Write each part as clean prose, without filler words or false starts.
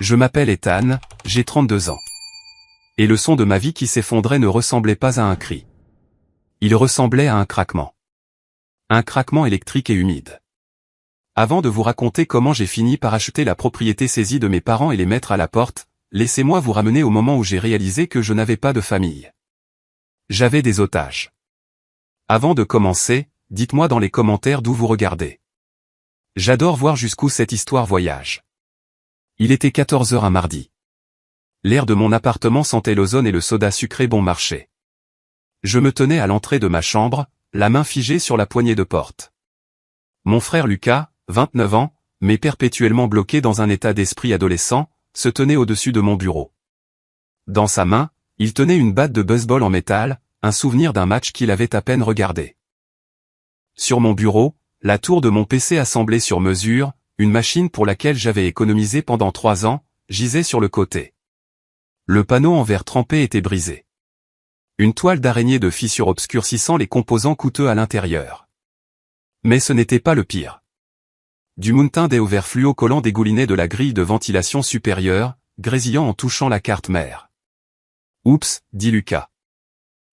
Je m'appelle Ethan, j'ai 32 ans. Et le son de ma vie qui s'effondrait ne ressemblait pas à un cri. Il ressemblait à un craquement. Un craquement électrique et humide. Avant de vous raconter comment j'ai fini par acheter la propriété saisie de mes parents et les mettre à la porte, laissez-moi vous ramener au moment où j'ai réalisé que je n'avais pas de famille. J'avais des otages. Avant de commencer, dites-moi dans les commentaires d'où vous regardez. J'adore voir jusqu'où cette histoire voyage. Il était 14 h un mardi. L'air de mon appartement sentait l'ozone et le soda sucré bon marché. Je me tenais à l'entrée de ma chambre, la main figée sur la poignée de porte. Mon frère Lucas, 29 ans, mais perpétuellement bloqué dans un état d'esprit adolescent, se tenait au-dessus de mon bureau. Dans sa main, il tenait une batte de baseball en métal, un souvenir d'un match qu'il avait à peine regardé. Sur mon bureau, la tour de mon PC assemblée sur mesure, une machine pour laquelle j'avais économisé pendant 3 ans, gisait sur le côté. Le panneau en verre trempé était brisé. Une toile d'araignée de fissures obscurcissant les composants coûteux à l'intérieur. Mais ce n'était pas le pire. Du Mountain Dew vert fluo collant dégoulinait de la grille de ventilation supérieure, grésillant en touchant la carte mère. « Oups » dit Lucas.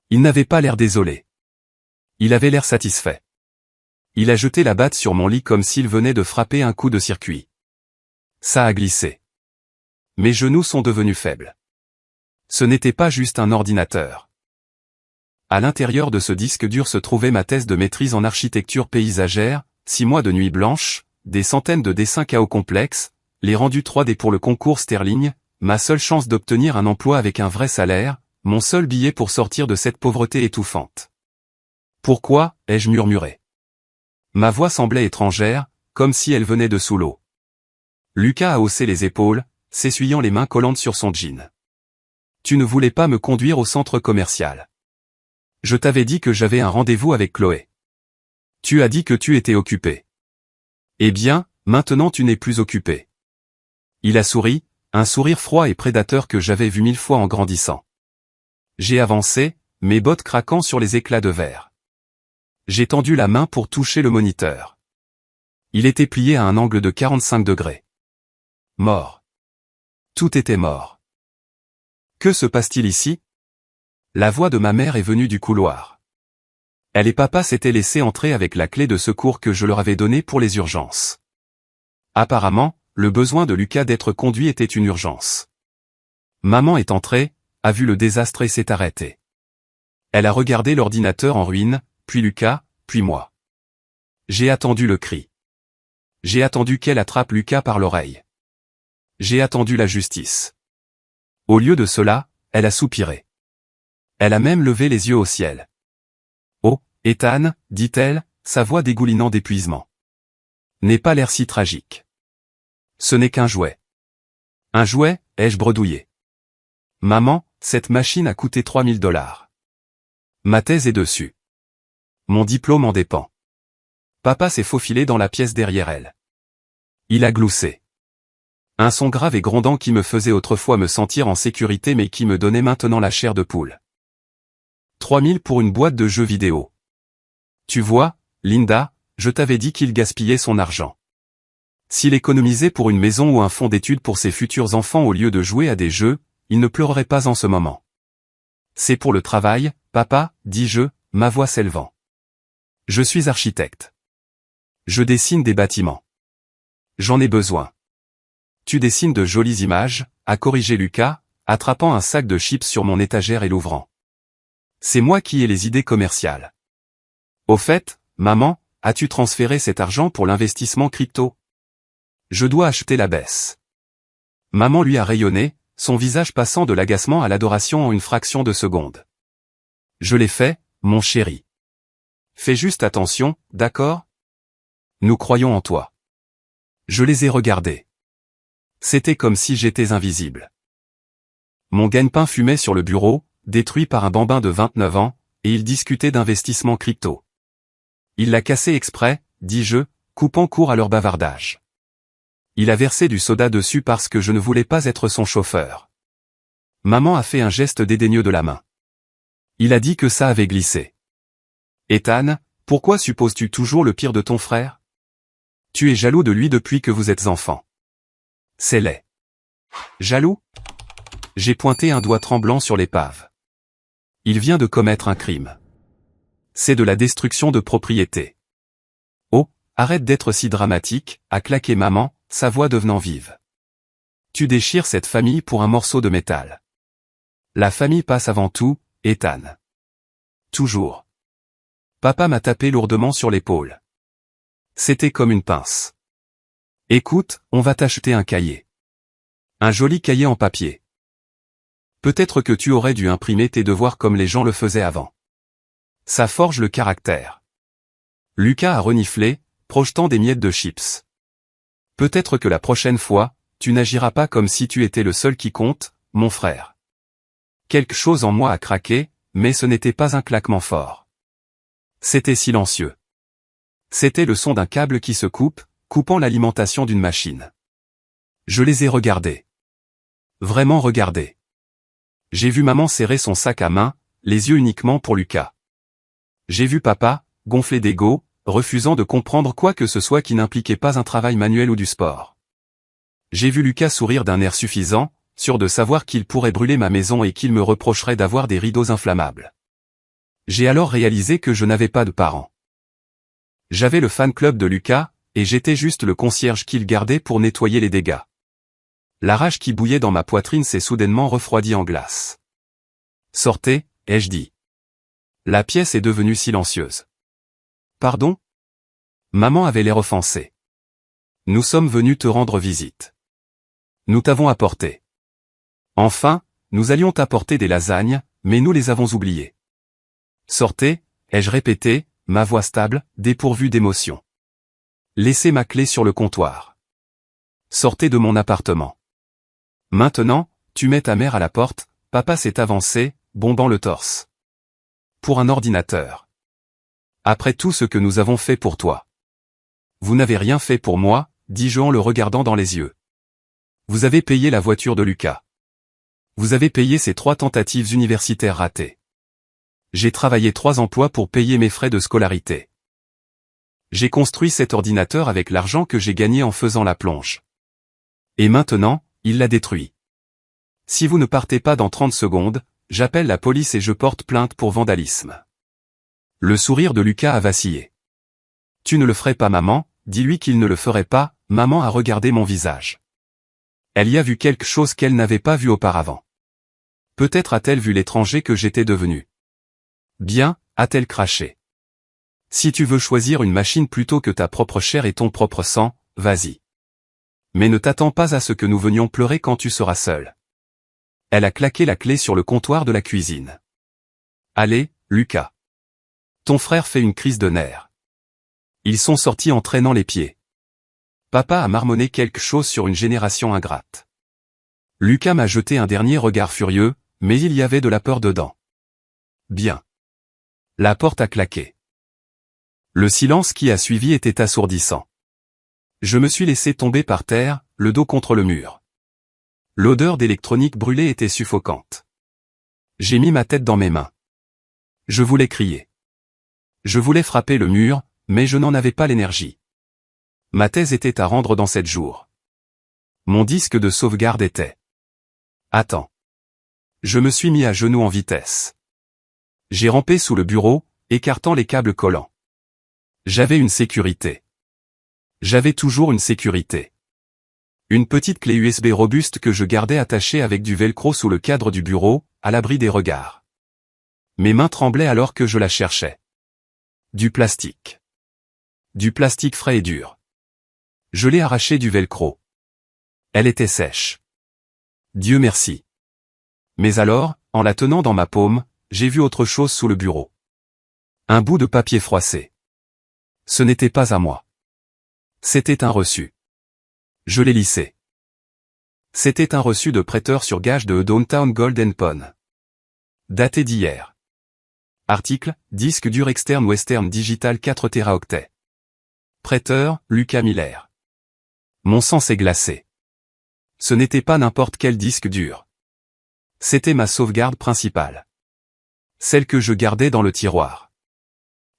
Il n'avait pas l'air désolé. Il avait l'air satisfait. Il a jeté la batte sur mon lit comme s'il venait de frapper un coup de circuit. Ça a glissé. Mes genoux sont devenus faibles. Ce n'était pas juste un ordinateur. À l'intérieur de ce disque dur se trouvait ma thèse de maîtrise en architecture paysagère, 6 mois de nuit blanche, des centaines de dessins KO complexes, les rendus 3D pour le concours Sterling, ma seule chance d'obtenir un emploi avec un vrai salaire, mon seul billet pour sortir de cette pauvreté étouffante. Pourquoi, ai-je murmuré. Ma voix semblait étrangère, comme si elle venait de sous l'eau. Lucas a haussé les épaules, s'essuyant les mains collantes sur son jean. Tu ne voulais pas me conduire au centre commercial. Je t'avais dit que j'avais un rendez-vous avec Chloé. Tu as dit que tu étais occupé. Eh bien, maintenant tu n'es plus occupé. Il a souri, un sourire froid et prédateur que j'avais vu 1000 fois en grandissant. J'ai avancé, mes bottes craquant sur les éclats de verre. J'ai tendu la main pour toucher le moniteur. Il était plié à un angle de 45 degrés. Mort. Tout était mort. Que se passe-t-il ici? La voix de ma mère est venue du couloir. Elle et papa s'étaient laissés entrer avec la clé de secours que je leur avais donnée pour les urgences. Apparemment, le besoin de Lucas d'être conduit était une urgence. Maman est entrée, a vu le désastre et s'est arrêtée. Elle a regardé l'ordinateur en ruine, puis Lucas, puis moi. J'ai attendu le cri. J'ai attendu qu'elle attrape Lucas par l'oreille. J'ai attendu la justice. Au lieu de cela, elle a soupiré. Elle a même levé les yeux au ciel. « Oh, Ethan, dit-elle, sa voix dégoulinant d'épuisement. N'est pas l'air si tragique. Ce n'est qu'un jouet. Un jouet, ai-je bredouillé. Maman, cette machine a coûté 3000 $. Ma thèse est dessus. Mon diplôme en dépend. Papa s'est faufilé dans la pièce derrière elle. Il a gloussé. Un son grave et grondant qui me faisait autrefois me sentir en sécurité mais qui me donnait maintenant la chair de poule. 3000 pour une boîte de jeux vidéo. Tu vois, Linda, je t'avais dit qu'il gaspillait son argent. S'il économisait pour une maison ou un fonds d'études pour ses futurs enfants au lieu de jouer à des jeux, il ne pleurerait pas en ce moment. C'est pour le travail, papa, dis-je, ma voix s'élevant. Je suis architecte. Je dessine des bâtiments. J'en ai besoin. Tu dessines de jolies images, a corrigé Lucas, attrapant un sac de chips sur mon étagère et l'ouvrant. C'est moi qui ai les idées commerciales. Au fait, maman, as-tu transféré cet argent pour l'investissement crypto? Je dois acheter la baisse. Maman lui a rayonné, son visage passant de l'agacement à l'adoration en une fraction de seconde. Je l'ai fait, mon chéri. Fais juste attention, d'accord? Nous croyons en toi. Je les ai regardés. C'était comme si j'étais invisible. Mon gagne-pain fumait sur le bureau, détruit par un bambin de 29 ans, et il discutait d'investissement crypto. Il l'a cassé exprès, dis-je, coupant court à leur bavardage. Il a versé du soda dessus parce que je ne voulais pas être son chauffeur. Maman a fait un geste dédaigneux de la main. Il a dit que ça avait glissé. Ethan, pourquoi supposes-tu toujours le pire de ton frère? Tu es jaloux de lui depuis que vous êtes enfant. C'est laid. Jaloux? J'ai pointé un doigt tremblant sur l'épave. Il vient de commettre un crime. C'est de la destruction de propriété. Oh, arrête d'être si dramatique, a claqué maman, sa voix devenant vive. Tu déchires cette famille pour un morceau de métal. La famille passe avant tout, Ethan. Toujours. Papa m'a tapé lourdement sur l'épaule. C'était comme une pince. Écoute, on va t'acheter un cahier. Un joli cahier en papier. Peut-être que tu aurais dû imprimer tes devoirs comme les gens le faisaient avant. Ça forge le caractère. Lucas a reniflé, projetant des miettes de chips. Peut-être que la prochaine fois, tu n'agiras pas comme si tu étais le seul qui compte, mon frère. Quelque chose en moi a craqué, mais ce n'était pas un claquement fort. C'était silencieux. C'était le son d'un câble qui se coupe, coupant l'alimentation d'une machine. Je les ai regardés. Vraiment regardés. J'ai vu maman serrer son sac à main, les yeux uniquement pour Lucas. J'ai vu papa, gonflé d'ego, refusant de comprendre quoi que ce soit qui n'impliquait pas un travail manuel ou du sport. J'ai vu Lucas sourire d'un air suffisant, sûr de savoir qu'il pourrait brûler ma maison et qu'il me reprocherait d'avoir des rideaux inflammables. J'ai alors réalisé que je n'avais pas de parents. J'avais le fan club de Lucas, et j'étais juste le concierge qu'il gardait pour nettoyer les dégâts. La rage qui bouillait dans ma poitrine s'est soudainement refroidie en glace. Sortez, ai-je dit. La pièce est devenue silencieuse. Pardon? Maman avait l'air offensée. Nous sommes venus te rendre visite. Nous t'avons apporté. Enfin, nous allions t'apporter des lasagnes, mais nous les avons oubliées. Sortez, ai-je répété, ma voix stable, dépourvue d'émotion. Laissez ma clé sur le comptoir. Sortez de mon appartement. Maintenant, tu mets ta mère à la porte, papa s'est avancé, bombant le torse. Pour un ordinateur. Après tout ce que nous avons fait pour toi. Vous n'avez rien fait pour moi, dis-je en le regardant dans les yeux. Vous avez payé la voiture de Lucas. Vous avez payé ses 3 tentatives universitaires ratées. J'ai travaillé 3 emplois pour payer mes frais de scolarité. J'ai construit cet ordinateur avec l'argent que j'ai gagné en faisant la plonge. Et maintenant, il l'a détruit. Si vous ne partez pas dans 30 secondes, j'appelle la police et je porte plainte pour vandalisme. Le sourire de Lucas a vacillé. Tu ne le ferais pas maman, dis-lui qu'il ne le ferait pas, maman a regardé mon visage. Elle y a vu quelque chose qu'elle n'avait pas vu auparavant. Peut-être a-t-elle vu l'étranger que j'étais devenu. Bien, a-t-elle craché. Si tu veux choisir une machine plutôt que ta propre chair et ton propre sang, vas-y. Mais ne t'attends pas à ce que nous venions pleurer quand tu seras seul. Elle a claqué la clé sur le comptoir de la cuisine. Allez, Lucas. Ton frère fait une crise de nerfs. Ils sont sortis en traînant les pieds. Papa a marmonné quelque chose sur une génération ingrate. Lucas m'a jeté un dernier regard furieux, mais il y avait de la peur dedans. Bien. La porte a claqué. Le silence qui a suivi était assourdissant. Je me suis laissé tomber par terre, le dos contre le mur. L'odeur d'électronique brûlée était suffocante. J'ai mis ma tête dans mes mains. Je voulais crier. Je voulais frapper le mur, mais je n'en avais pas l'énergie. Ma thèse était à rendre dans 7 jours. Mon disque de sauvegarde était. Attends. Je me suis mis à genoux en vitesse. J'ai rampé sous le bureau, écartant les câbles collants. J'avais une sécurité. J'avais toujours une sécurité. Une petite clé USB robuste que je gardais attachée avec du velcro sous le cadre du bureau, à l'abri des regards. Mes mains tremblaient alors que je la cherchais. Du plastique. Du plastique frais et dur. Je l'ai arrachée du velcro. Elle était sèche. Dieu merci. Mais alors, en la tenant dans ma paume, j'ai vu autre chose sous le bureau. Un bout de papier froissé. Ce n'était pas à moi. C'était un reçu. Je l'ai lissé. C'était un reçu de prêteur sur gage de Downtown Golden Pond. Daté d'hier. Article, disque dur externe Western Digital 4 Teraoctets. Prêteur, Lucas Miller. Mon sang s'est glacé. Ce n'était pas n'importe quel disque dur. C'était ma sauvegarde principale. Celle que je gardais dans le tiroir.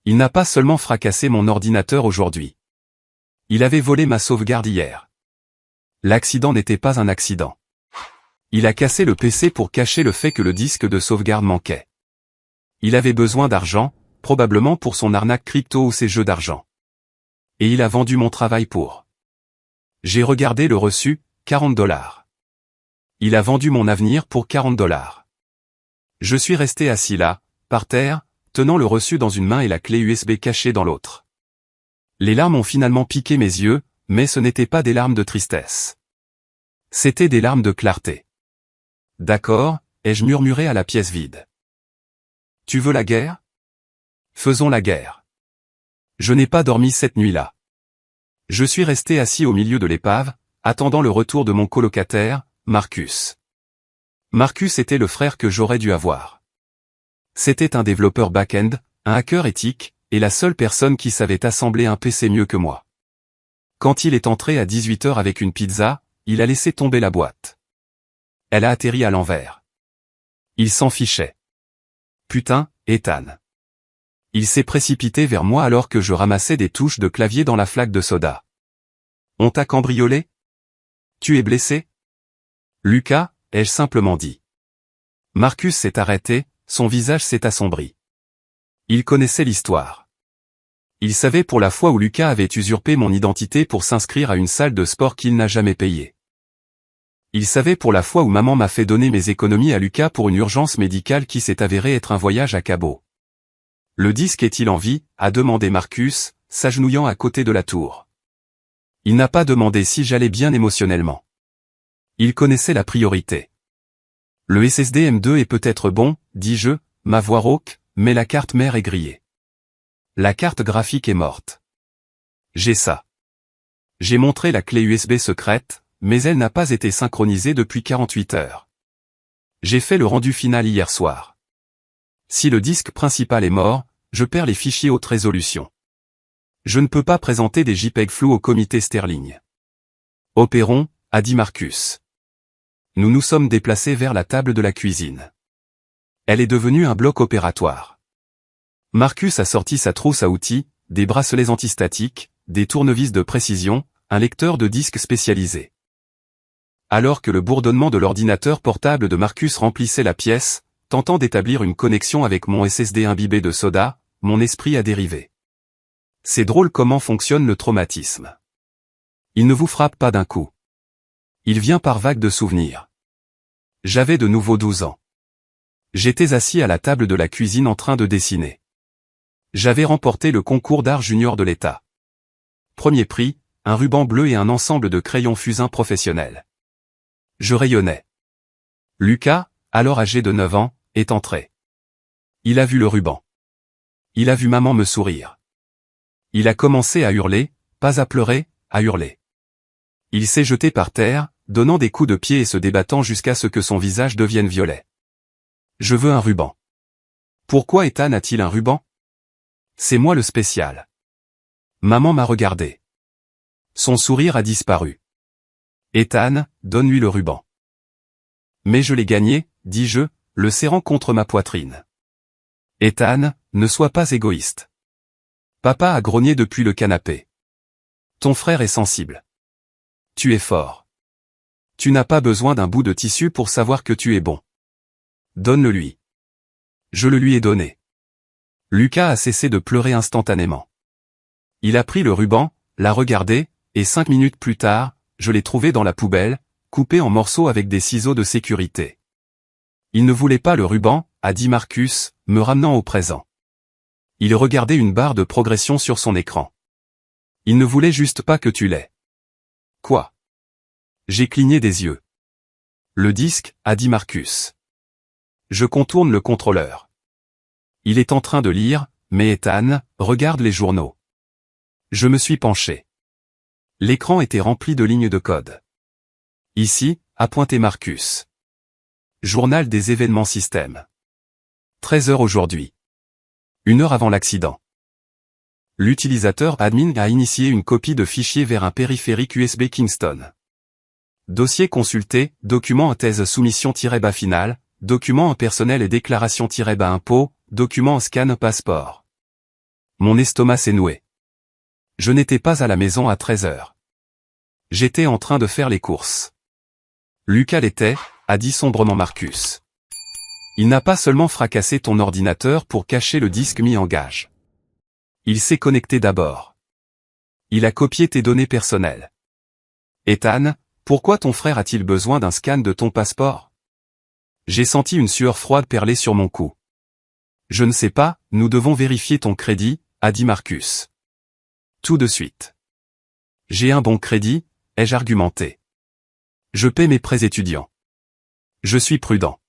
Il n'a pas seulement fracassé mon ordinateur aujourd'hui. Il avait volé ma sauvegarde hier. L'accident n'était pas un accident. Il a cassé le PC pour cacher le fait que le disque de sauvegarde manquait. Il avait besoin d'argent, probablement pour son arnaque crypto ou ses jeux d'argent. Et il a vendu mon travail pour. J'ai regardé le reçu, 40 $. Il a vendu mon avenir pour 40 $. Je suis resté assis là, par terre, tenant le reçu dans une main et la clé USB cachée dans l'autre. Les larmes ont finalement piqué mes yeux, mais ce n'étaient pas des larmes de tristesse. C'étaient des larmes de clarté. D'accord, ai-je murmuré à la pièce vide. Tu veux la guerre? Faisons la guerre. Je n'ai pas dormi cette nuit-là. Je suis resté assis au milieu de l'épave, attendant le retour de mon colocataire, Marcus. Marcus était le frère que j'aurais dû avoir. C'était un développeur back-end, un hacker éthique, et la seule personne qui savait assembler un PC mieux que moi. Quand il est entré à 18 h avec une pizza, il a laissé tomber la boîte. Elle a atterri à l'envers. Il s'en fichait. Putain, Ethan. Il s'est précipité vers moi alors que je ramassais des touches de clavier dans la flaque de soda. On t'a cambriolé? Tu es blessé? Lucas, ai-je simplement dit. Marcus s'est arrêté, son visage s'est assombri. Il connaissait l'histoire. Il savait pour la fois où Lucas avait usurpé mon identité pour s'inscrire à une salle de sport qu'il n'a jamais payée. Il savait pour la fois où maman m'a fait donner mes économies à Lucas pour une urgence médicale qui s'est avérée être un voyage à Cabo. Le disque est-il en vie? A demandé Marcus, s'agenouillant à côté de la tour. Il n'a pas demandé si j'allais bien émotionnellement. Il connaissait la priorité. Le SSD M2 est peut-être bon, dis-je, ma voix rauque, mais la carte mère est grillée. La carte graphique est morte. J'ai ça. J'ai montré la clé USB secrète, mais elle n'a pas été synchronisée depuis 48 heures. J'ai fait le rendu final hier soir. Si le disque principal est mort, je perds les fichiers haute résolution. Je ne peux pas présenter des JPEG flous au comité Sterling. Opérons, a dit Marcus. Nous nous sommes déplacés vers la table de la cuisine. Elle est devenue un bloc opératoire. Marcus a sorti sa trousse à outils, des bracelets antistatiques, des tournevis de précision, un lecteur de disques spécialisé. Alors que le bourdonnement de l'ordinateur portable de Marcus remplissait la pièce, tentant d'établir une connexion avec mon SSD imbibé de soda, mon esprit a dérivé. C'est drôle comment fonctionne le traumatisme. Il ne vous frappe pas d'un coup. Il vient par vagues de souvenirs. J'avais de nouveau 12 ans. J'étais assis à la table de la cuisine en train de dessiner. J'avais remporté le concours d'art junior de l'État. Premier prix, un ruban bleu et un ensemble de crayons fusains professionnels. Je rayonnais. Lucas, alors âgé de 9 ans, est entré. Il a vu le ruban. Il a vu maman me sourire. Il a commencé à hurler, pas à pleurer, à hurler. Il s'est jeté par terre, donnant des coups de pied et se débattant jusqu'à ce que son visage devienne violet. Je veux un ruban. Pourquoi Ethan a-t-il un ruban? C'est moi le spécial. Maman m'a regardé. Son sourire a disparu. Ethan, donne-lui le ruban. Mais je l'ai gagné, dis-je, le serrant contre ma poitrine. Ethan, ne sois pas égoïste. Papa a grogné depuis le canapé. Ton frère est sensible. Tu es fort. Tu n'as pas besoin d'un bout de tissu pour savoir que tu es bon. Donne-le-lui. Je le lui ai donné. Lucas a cessé de pleurer instantanément. Il a pris le ruban, l'a regardé, et 5 minutes plus tard, je l'ai trouvé dans la poubelle, coupé en morceaux avec des ciseaux de sécurité. Il ne voulait pas le ruban, a dit Marcus, me ramenant au présent. Il regardait une barre de progression sur son écran. Il ne voulait juste pas que tu l'aies. Quoi? J'ai cligné des yeux. Le disque, a dit Marcus. Je contourne le contrôleur. Il est en train de lire, mais Ethan, regarde les journaux. Je me suis penché. L'écran était rempli de lignes de code. Ici, a pointé Marcus. Journal des événements système. 13 h aujourd'hui. 1 heure avant l'accident. L'utilisateur admin a initié une copie de fichier vers un périphérique USB Kingston. Dossier consulté, document thèse soumission-bas final, document personnel et déclaration-bas impôt, document scan passeport. Mon estomac s'est noué. Je n'étais pas à la maison à 13 h. J'étais en train de faire les courses. Lucas l'était, a dit sombrement Marcus. Il n'a pas seulement fracassé ton ordinateur pour cacher le disque mis en gage. Il s'est connecté d'abord. Il a copié tes données personnelles. Ethan, pourquoi ton frère a-t-il besoin d'un scan de ton passeport? J'ai senti une sueur froide perler sur mon cou. Je ne sais pas, nous devons vérifier ton crédit, a dit Marcus. Tout de suite. J'ai un bon crédit, ai-je argumenté. Je paie mes prêts étudiants. Je suis prudent.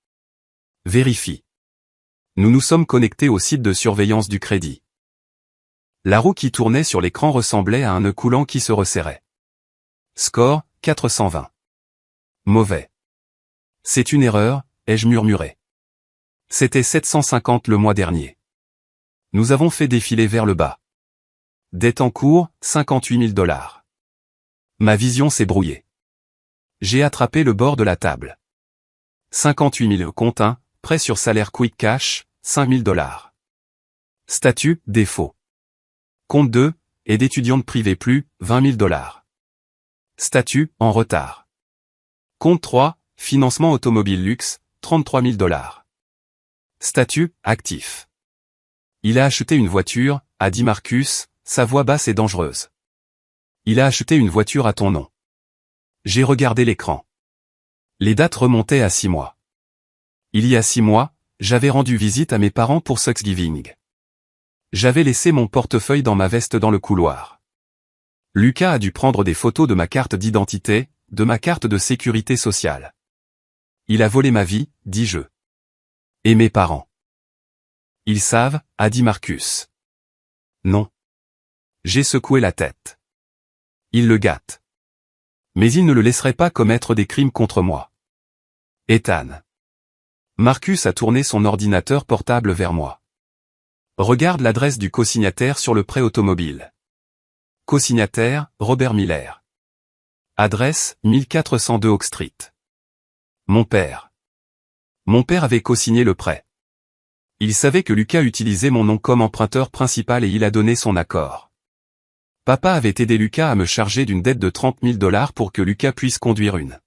Vérifie. Nous nous sommes connectés au site de surveillance du crédit. La roue qui tournait sur l'écran ressemblait à un nœud coulant qui se resserrait. Score, 420. Mauvais. C'est une erreur, ai-je murmuré. C'était 750 le mois dernier. Nous avons fait défiler vers le bas. Dette en cours, 58 000 $. Ma vision s'est brouillée. J'ai attrapé le bord de la table. 58 000 compte 1, prêt sur salaire quick cash, 5 000 $. Statut, défaut. Compte 2, aide étudiante privée plus, 20 000 $. Statut, en retard. Compte 3, financement automobile luxe, 33 000 $. Statut, actif. Il a acheté une voiture, a dit Marcus, sa voix basse et dangereuse. Il a acheté une voiture à ton nom. J'ai regardé l'écran. Les dates remontaient à 6 mois. Il y a 6 mois, j'avais rendu visite à mes parents pour Thanksgiving. J'avais laissé mon portefeuille dans ma veste dans le couloir. Lucas a dû prendre des photos de ma carte d'identité, de ma carte de sécurité sociale. Il a volé ma vie, dis-je. Et mes parents. Ils savent, a dit Marcus. Non. J'ai secoué la tête. Ils le gâtent. Mais ils ne le laisseraient pas commettre des crimes contre moi. Ethan. Marcus a tourné son ordinateur portable vers moi. Regarde l'adresse du cosignataire sur le prêt automobile. Cosignataire, Robert Miller. Adresse, 1402 Oak Street. Mon père. Mon père avait cosigné le prêt. Il savait que Lucas utilisait mon nom comme emprunteur principal et il a donné son accord. Papa avait aidé Lucas à me charger d'une dette de 30 000 $ pour que Lucas puisse conduire une.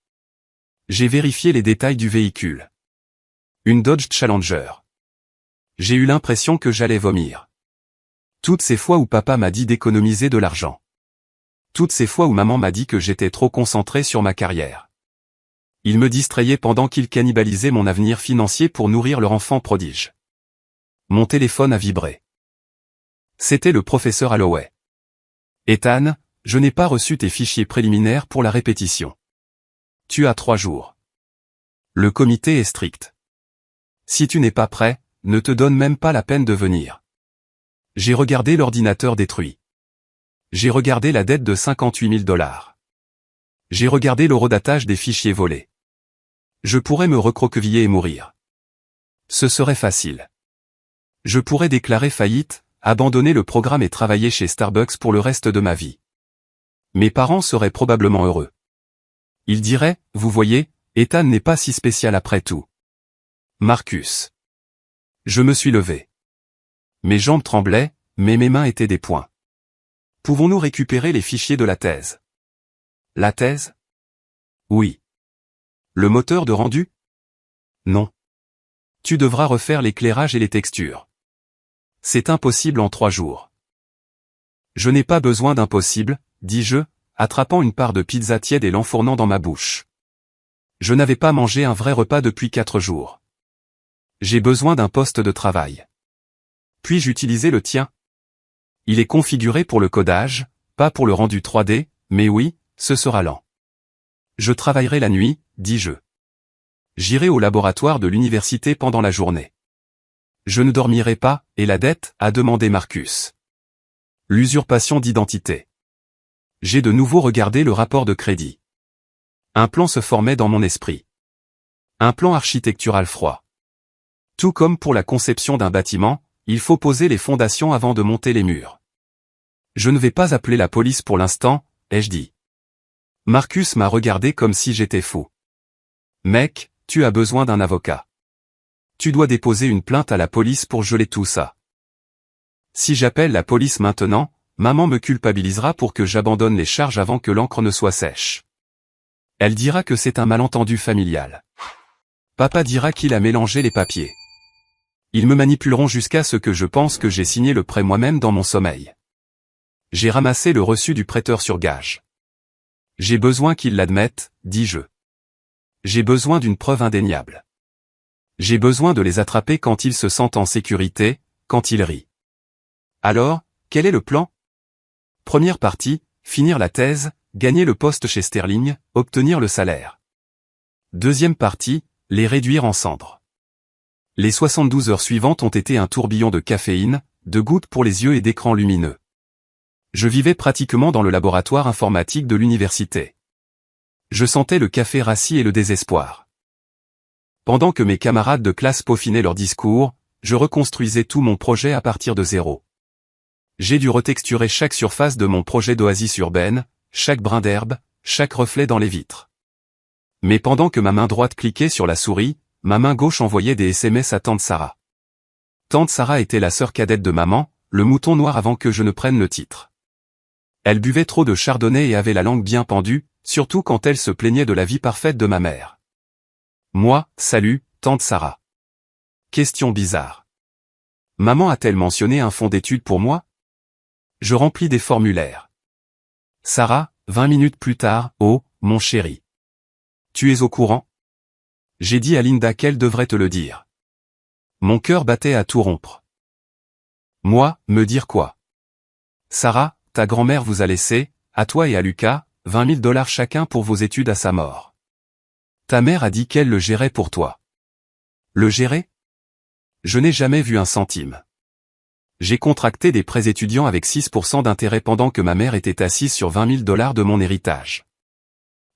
J'ai vérifié les détails du véhicule. Une Dodge Challenger. J'ai eu l'impression que j'allais vomir. Toutes ces fois où papa m'a dit d'économiser de l'argent. Toutes ces fois où maman m'a dit que j'étais trop concentré sur ma carrière. Ils me distrayaient pendant qu'ils cannibalisaient mon avenir financier pour nourrir leur enfant prodige. Mon téléphone a vibré. C'était le professeur Holloway. Ethan, je n'ai pas reçu tes fichiers préliminaires pour la répétition. Tu as 3 jours. Le comité est strict. Si tu n'es pas prêt, ne te donne même pas la peine de venir. J'ai regardé l'ordinateur détruit. J'ai regardé la dette de 58 000 $. J'ai regardé l'horodatage des fichiers volés. Je pourrais me recroqueviller et mourir. Ce serait facile. Je pourrais déclarer faillite, abandonner le programme et travailler chez Starbucks pour le reste de ma vie. Mes parents seraient probablement heureux. Ils diraient, vous voyez, Ethan n'est pas si spécial après tout. Marcus. Je me suis levé. Mes jambes tremblaient, mais mes mains étaient des poings. Pouvons-nous récupérer les fichiers de la thèse? La thèse? Oui. Le moteur de rendu? Non. Tu devras refaire l'éclairage et les textures. C'est impossible en 3 jours. Je n'ai pas besoin d'impossible, dis-je, attrapant une part de pizza tiède et l'enfournant dans ma bouche. Je n'avais pas mangé un vrai repas depuis 4 jours. J'ai besoin d'un poste de travail. Puis-je utiliser le tien? Il est configuré pour le codage, pas pour le rendu 3D, mais oui, ce sera lent. Je travaillerai la nuit, dis-je. J'irai au laboratoire de l'université pendant la journée. Je ne dormirai pas, et la dette, a demandé Marcus. L'usurpation d'identité. J'ai de nouveau regardé le rapport de crédit. Un plan se formait dans mon esprit. Un plan architectural froid. Tout comme pour la conception d'un bâtiment, il faut poser les fondations avant de monter les murs. Je ne vais pas appeler la police pour l'instant, ai-je dit. Marcus m'a regardé comme si j'étais fou. Mec, tu as besoin d'un avocat. Tu dois déposer une plainte à la police pour geler tout ça. Si j'appelle la police maintenant, maman me culpabilisera pour que j'abandonne les charges avant que l'encre ne soit sèche. Elle dira que c'est un malentendu familial. Papa dira qu'il a mélangé les papiers. Ils me manipuleront jusqu'à ce que je pense que j'ai signé le prêt moi-même dans mon sommeil. J'ai ramassé le reçu du prêteur sur gage. J'ai besoin qu'ils l'admettent, dis-je. J'ai besoin d'une preuve indéniable. J'ai besoin de les attraper quand ils se sentent en sécurité, quand ils rient. Alors, quel est le plan? Première partie, finir la thèse, gagner le poste chez Sterling, obtenir le salaire. Deuxième partie, les réduire en cendres. Les 72 heures suivantes ont été un tourbillon de caféine, de gouttes pour les yeux et d'écrans lumineux. Je vivais pratiquement dans le laboratoire informatique de l'université. Je sentais le café rassis et le désespoir. Pendant que mes camarades de classe peaufinaient leurs discours, je reconstruisais tout mon projet à partir de zéro. J'ai dû retexturer chaque surface de mon projet d'oasis urbaine, chaque brin d'herbe, chaque reflet dans les vitres. Mais pendant que ma main droite cliquait sur la souris, ma main gauche envoyait des SMS à tante Sarah. Tante Sarah était la sœur cadette de maman, le mouton noir avant que je ne prenne le titre. Elle buvait trop de chardonnay et avait la langue bien pendue, surtout quand elle se plaignait de la vie parfaite de ma mère. Moi, salut, tante Sarah. Question bizarre. Maman a-t-elle mentionné un fonds d'études pour moi? Je remplis des formulaires. Sarah, 20 minutes plus tard, oh, mon chéri. Tu es au courant? J'ai dit à Linda qu'elle devrait te le dire. Mon cœur battait à tout rompre. Moi, me dire quoi? Sarah, ta grand-mère vous a laissé, à toi et à Lucas, 20 000 $ chacun pour vos études à sa mort. Ta mère a dit qu'elle le gérait pour toi. Le gérer? Je n'ai jamais vu un centime. J'ai contracté des prêts étudiants avec 6% d'intérêt pendant que ma mère était assise sur 20 000 $ de mon héritage.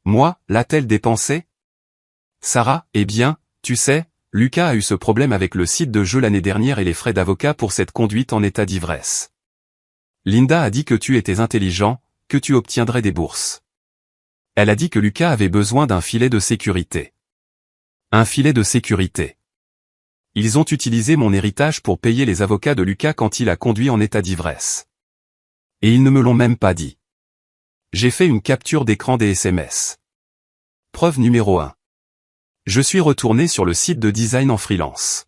Moi, l'a-t-elle dépensé? Sarah, eh bien, tu sais, Lucas a eu ce problème avec le site de jeu l'année dernière et les frais d'avocat pour cette conduite en état d'ivresse. Linda a dit que tu étais intelligent, que tu obtiendrais des bourses. Elle a dit que Lucas avait besoin d'un filet de sécurité. Un filet de sécurité. Ils ont utilisé mon héritage pour payer les avocats de Lucas quand il a conduit en état d'ivresse. Et ils ne me l'ont même pas dit. J'ai fait une capture d'écran des SMS. Preuve numéro 1. Je suis retourné sur le site de design en freelance.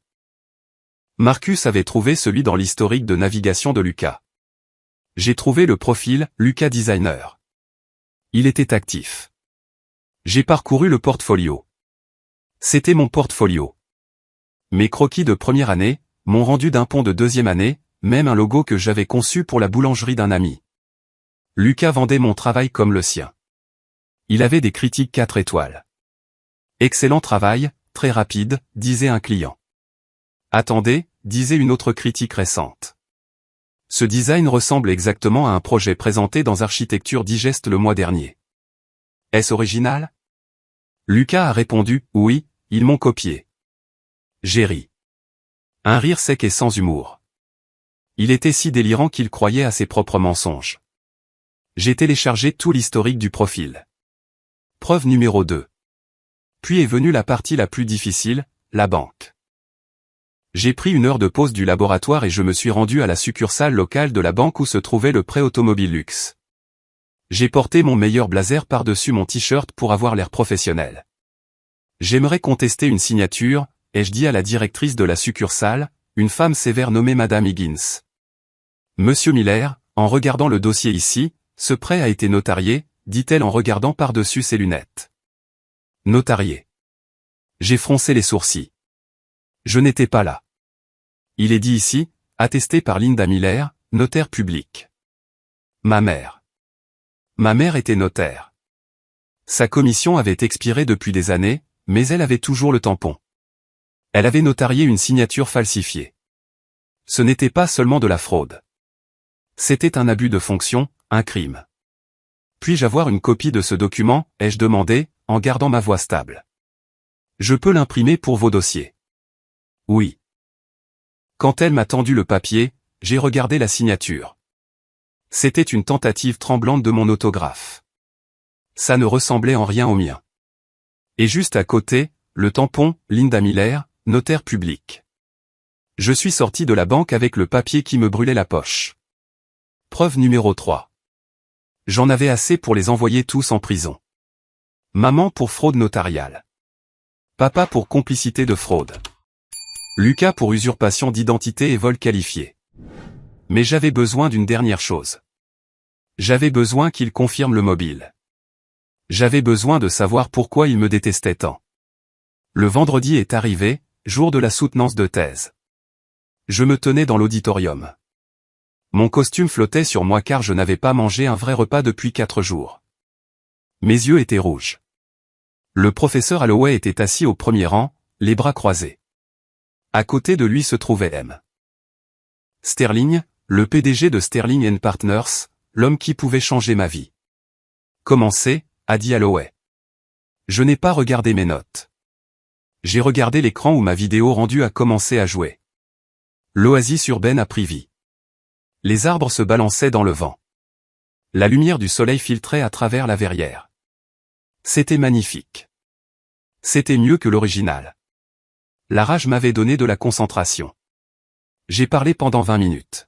Marcus avait trouvé celui dans l'historique de navigation de Lucas. J'ai trouvé le profil Lucas Designer. Il était actif. J'ai parcouru le portfolio. C'était mon portfolio. Mes croquis de première année, mon rendu d'un pont de deuxième année, même un logo que j'avais conçu pour la boulangerie d'un ami. Lucas vendait mon travail comme le sien. Il avait des critiques 4 étoiles. Excellent travail, très rapide, disait un client. Attendez, disait une autre critique récente. Ce design ressemble exactement à un projet présenté dans Architecture Digest le mois dernier. Est-ce original? Lucas a répondu, oui, ils m'ont copié. J'ai ri. Un rire sec et sans humour. Il était si délirant qu'il croyait à ses propres mensonges. J'ai téléchargé tout l'historique du profil. Preuve numéro 2. Puis est venue la partie la plus difficile, la banque. J'ai pris une heure de pause du laboratoire et je me suis rendu à la succursale locale de la banque où se trouvait le prêt automobile luxe. J'ai porté mon meilleur blazer par-dessus mon t-shirt pour avoir l'air professionnel. J'aimerais contester une signature, ai-je dit à la directrice de la succursale, une femme sévère nommée Madame Higgins. Monsieur Miller, en regardant le dossier ici, ce prêt a été notarié, dit-elle en regardant par-dessus ses lunettes. Notarié. J'ai froncé les sourcils. Je n'étais pas là. Il est dit ici, attesté par Linda Miller, notaire public. Ma mère. Ma mère était notaire. Sa commission avait expiré depuis des années, mais elle avait toujours le tampon. Elle avait notarié une signature falsifiée. Ce n'était pas seulement de la fraude. C'était un abus de fonction, un crime. Puis-je avoir une copie de ce document, ai-je demandé, en gardant ma voix stable. Je peux l'imprimer pour vos dossiers. Oui. Quand elle m'a tendu le papier, j'ai regardé la signature. C'était une tentative tremblante de mon autographe. Ça ne ressemblait en rien au mien. Et juste à côté, le tampon, Linda Miller, notaire public. Je suis sorti de la banque avec le papier qui me brûlait la poche. Preuve numéro 3. J'en avais assez pour les envoyer tous en prison. Maman pour fraude notariale. Papa pour complicité de fraude. Lucas pour usurpation d'identité et vol qualifié. Mais j'avais besoin d'une dernière chose. J'avais besoin qu'il confirme le mobile. J'avais besoin de savoir pourquoi il me détestait tant. Le vendredi est arrivé, jour de la soutenance de thèse. Je me tenais dans l'auditorium. Mon costume flottait sur moi car je n'avais pas mangé un vrai repas depuis 4 jours. Mes yeux étaient rouges. Le professeur Holloway était assis au premier rang, les bras croisés. À côté de lui se trouvait M. Sterling, le PDG de Sterling & Partners, l'homme qui pouvait changer ma vie. Commencez, a dit Holloway. Je n'ai pas regardé mes notes. J'ai regardé l'écran où ma vidéo rendue a commencé à jouer. L'oasis urbaine a pris vie. Les arbres se balançaient dans le vent. La lumière du soleil filtrait à travers la verrière. C'était magnifique. C'était mieux que l'original. La rage m'avait donné de la concentration. J'ai parlé pendant 20 minutes.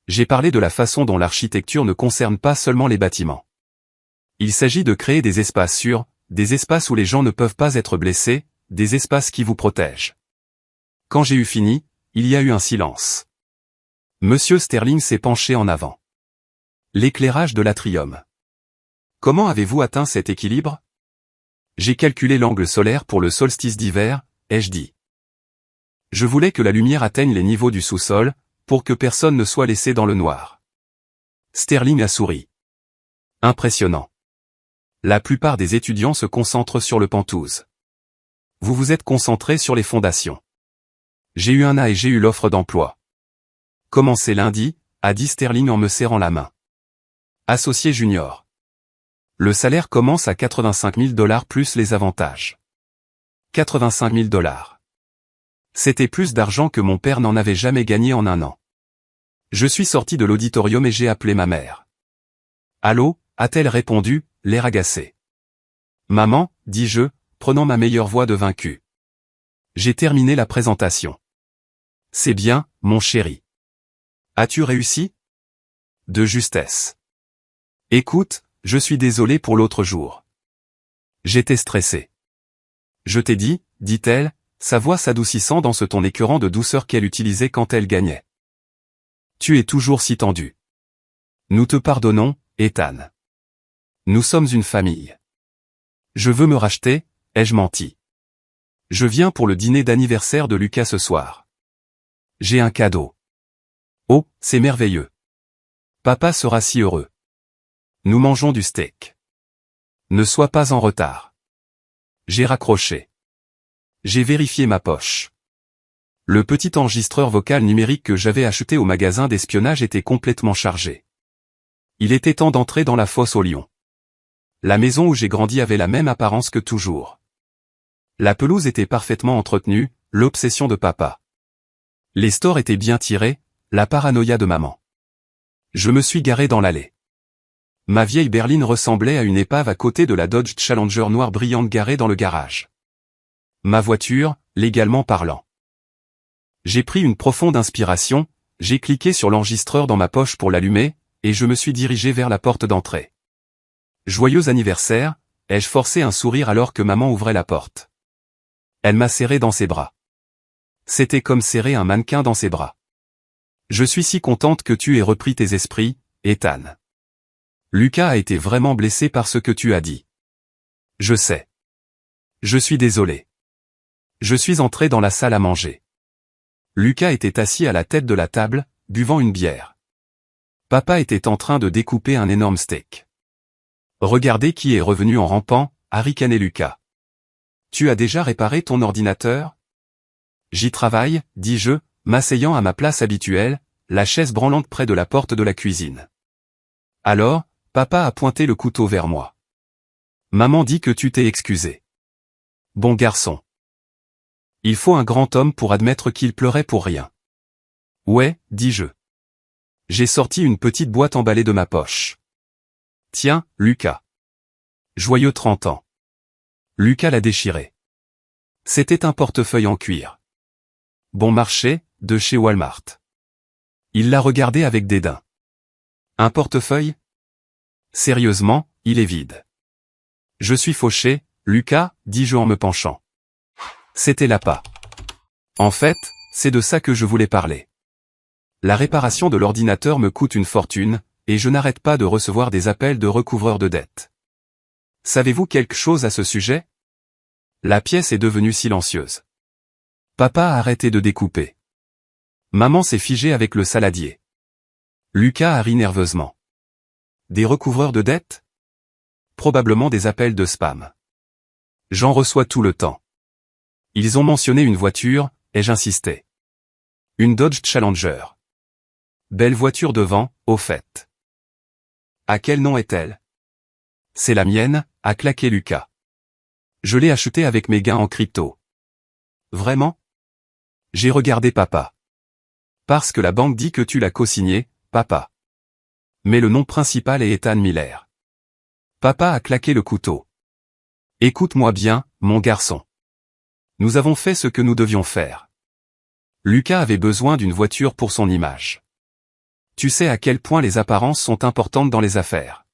J'ai parlé de la façon dont l'architecture ne concerne pas seulement les bâtiments. Il s'agit de créer des espaces sûrs, des espaces où les gens ne peuvent pas être blessés, des espaces qui vous protègent. Quand j'ai eu fini, il y a eu un silence. Monsieur Sterling s'est penché en avant. L'éclairage de l'atrium. Comment avez-vous atteint cet équilibre? J'ai calculé l'angle solaire pour le solstice d'hiver, ai-je dit. Je voulais que la lumière atteigne les niveaux du sous-sol, pour que personne ne soit laissé dans le noir. Sterling a souri. Impressionnant. La plupart des étudiants se concentrent sur le penthouse. Vous vous êtes concentré sur les fondations. J'ai eu un A et j'ai eu l'offre d'emploi. Commencez lundi, a dit Sterling en me serrant la main. Associé junior. Le salaire commence à 85 000 $ plus les avantages. 85 000 $. C'était plus d'argent que mon père n'en avait jamais gagné en un an. Je suis sorti de l'auditorium et j'ai appelé ma mère. Allô, a-t-elle répondu, l'air agacé. Maman, dis-je, prenant ma meilleure voix de vaincu. J'ai terminé la présentation. C'est bien, mon chéri. As-tu réussi? De justesse. Écoute, je suis désolé pour l'autre jour. J'étais stressé. Je t'ai dit, dit-elle, sa voix s'adoucissant dans ce ton écœurant de douceur qu'elle utilisait quand elle gagnait. Tu es toujours si tendu. Nous te pardonnons, Ethan. Nous sommes une famille. Je veux me racheter, ai-je menti. Je viens pour le dîner d'anniversaire de Lucas ce soir. J'ai un cadeau. Oh, c'est merveilleux. Papa sera si heureux. Nous mangeons du steak. Ne sois pas en retard. J'ai raccroché. J'ai vérifié ma poche. Le petit enregistreur vocal numérique que j'avais acheté au magasin d'espionnage était complètement chargé. Il était temps d'entrer dans la fosse aux lions. La maison où j'ai grandi avait la même apparence que toujours. La pelouse était parfaitement entretenue, l'obsession de papa. Les stores étaient bien tirés, la paranoïa de maman. Je me suis garé dans l'allée. Ma vieille berline ressemblait à une épave à côté de la Dodge Challenger noire brillante garée dans le garage. Ma voiture, légalement parlant. J'ai pris une profonde inspiration, j'ai cliqué sur l'enregistreur dans ma poche pour l'allumer, et je me suis dirigé vers la porte d'entrée. Joyeux anniversaire, ai-je forcé un sourire alors que maman ouvrait la porte. Elle m'a serré dans ses bras. C'était comme serrer un mannequin dans ses bras. Je suis si contente que tu aies repris tes esprits, Ethan. Lucas a été vraiment blessé par ce que tu as dit. Je sais. Je suis désolé. Je suis entré dans la salle à manger. Lucas était assis à la tête de la table, buvant une bière. Papa était en train de découper un énorme steak. Regardez qui est revenu en rampant, a ricané Lucas. Tu as déjà réparé ton ordinateur? J'y travaille, dis-je, m'asseyant à ma place habituelle, la chaise branlante près de la porte de la cuisine. Alors, papa a pointé le couteau vers moi. Maman dit que tu t'es excusé. Bon garçon. Il faut un grand homme pour admettre qu'il pleurait pour rien. Ouais, dis-je. J'ai sorti une petite boîte emballée de ma poche. Tiens, Lucas. Joyeux 30 ans. Lucas l'a déchiré. C'était un portefeuille en cuir. Bon marché, de chez Walmart. Il l'a regardé avec dédain. Un portefeuille? Sérieusement, il est vide. Je suis fauché, Lucas, dis-je en me penchant. C'était l'appât. En fait, c'est de ça que je voulais parler. La réparation de l'ordinateur me coûte une fortune, et je n'arrête pas de recevoir des appels de recouvreurs de dettes. Savez-vous quelque chose à ce sujet? La pièce est devenue silencieuse. Papa a arrêté de découper. Maman s'est figée avec le saladier. Lucas a ri nerveusement. Des recouvreurs de dettes? Probablement des appels de spam. J'en reçois tout le temps. Ils ont mentionné une voiture, et j'insistais. Une Dodge Challenger. Belle voiture devant, au fait. À quel nom est-elle? C'est la mienne, a claqué Lucas. Je l'ai achetée avec mes gains en crypto. Vraiment? J'ai regardé papa. Parce que la banque dit que tu l'as co-signée, papa. Mais le nom principal est Ethan Miller. Papa a claqué le couteau. Écoute-moi bien, mon garçon. Nous avons fait ce que nous devions faire. Lucas avait besoin d'une voiture pour son image. Tu sais à quel point les apparences sont importantes dans les affaires.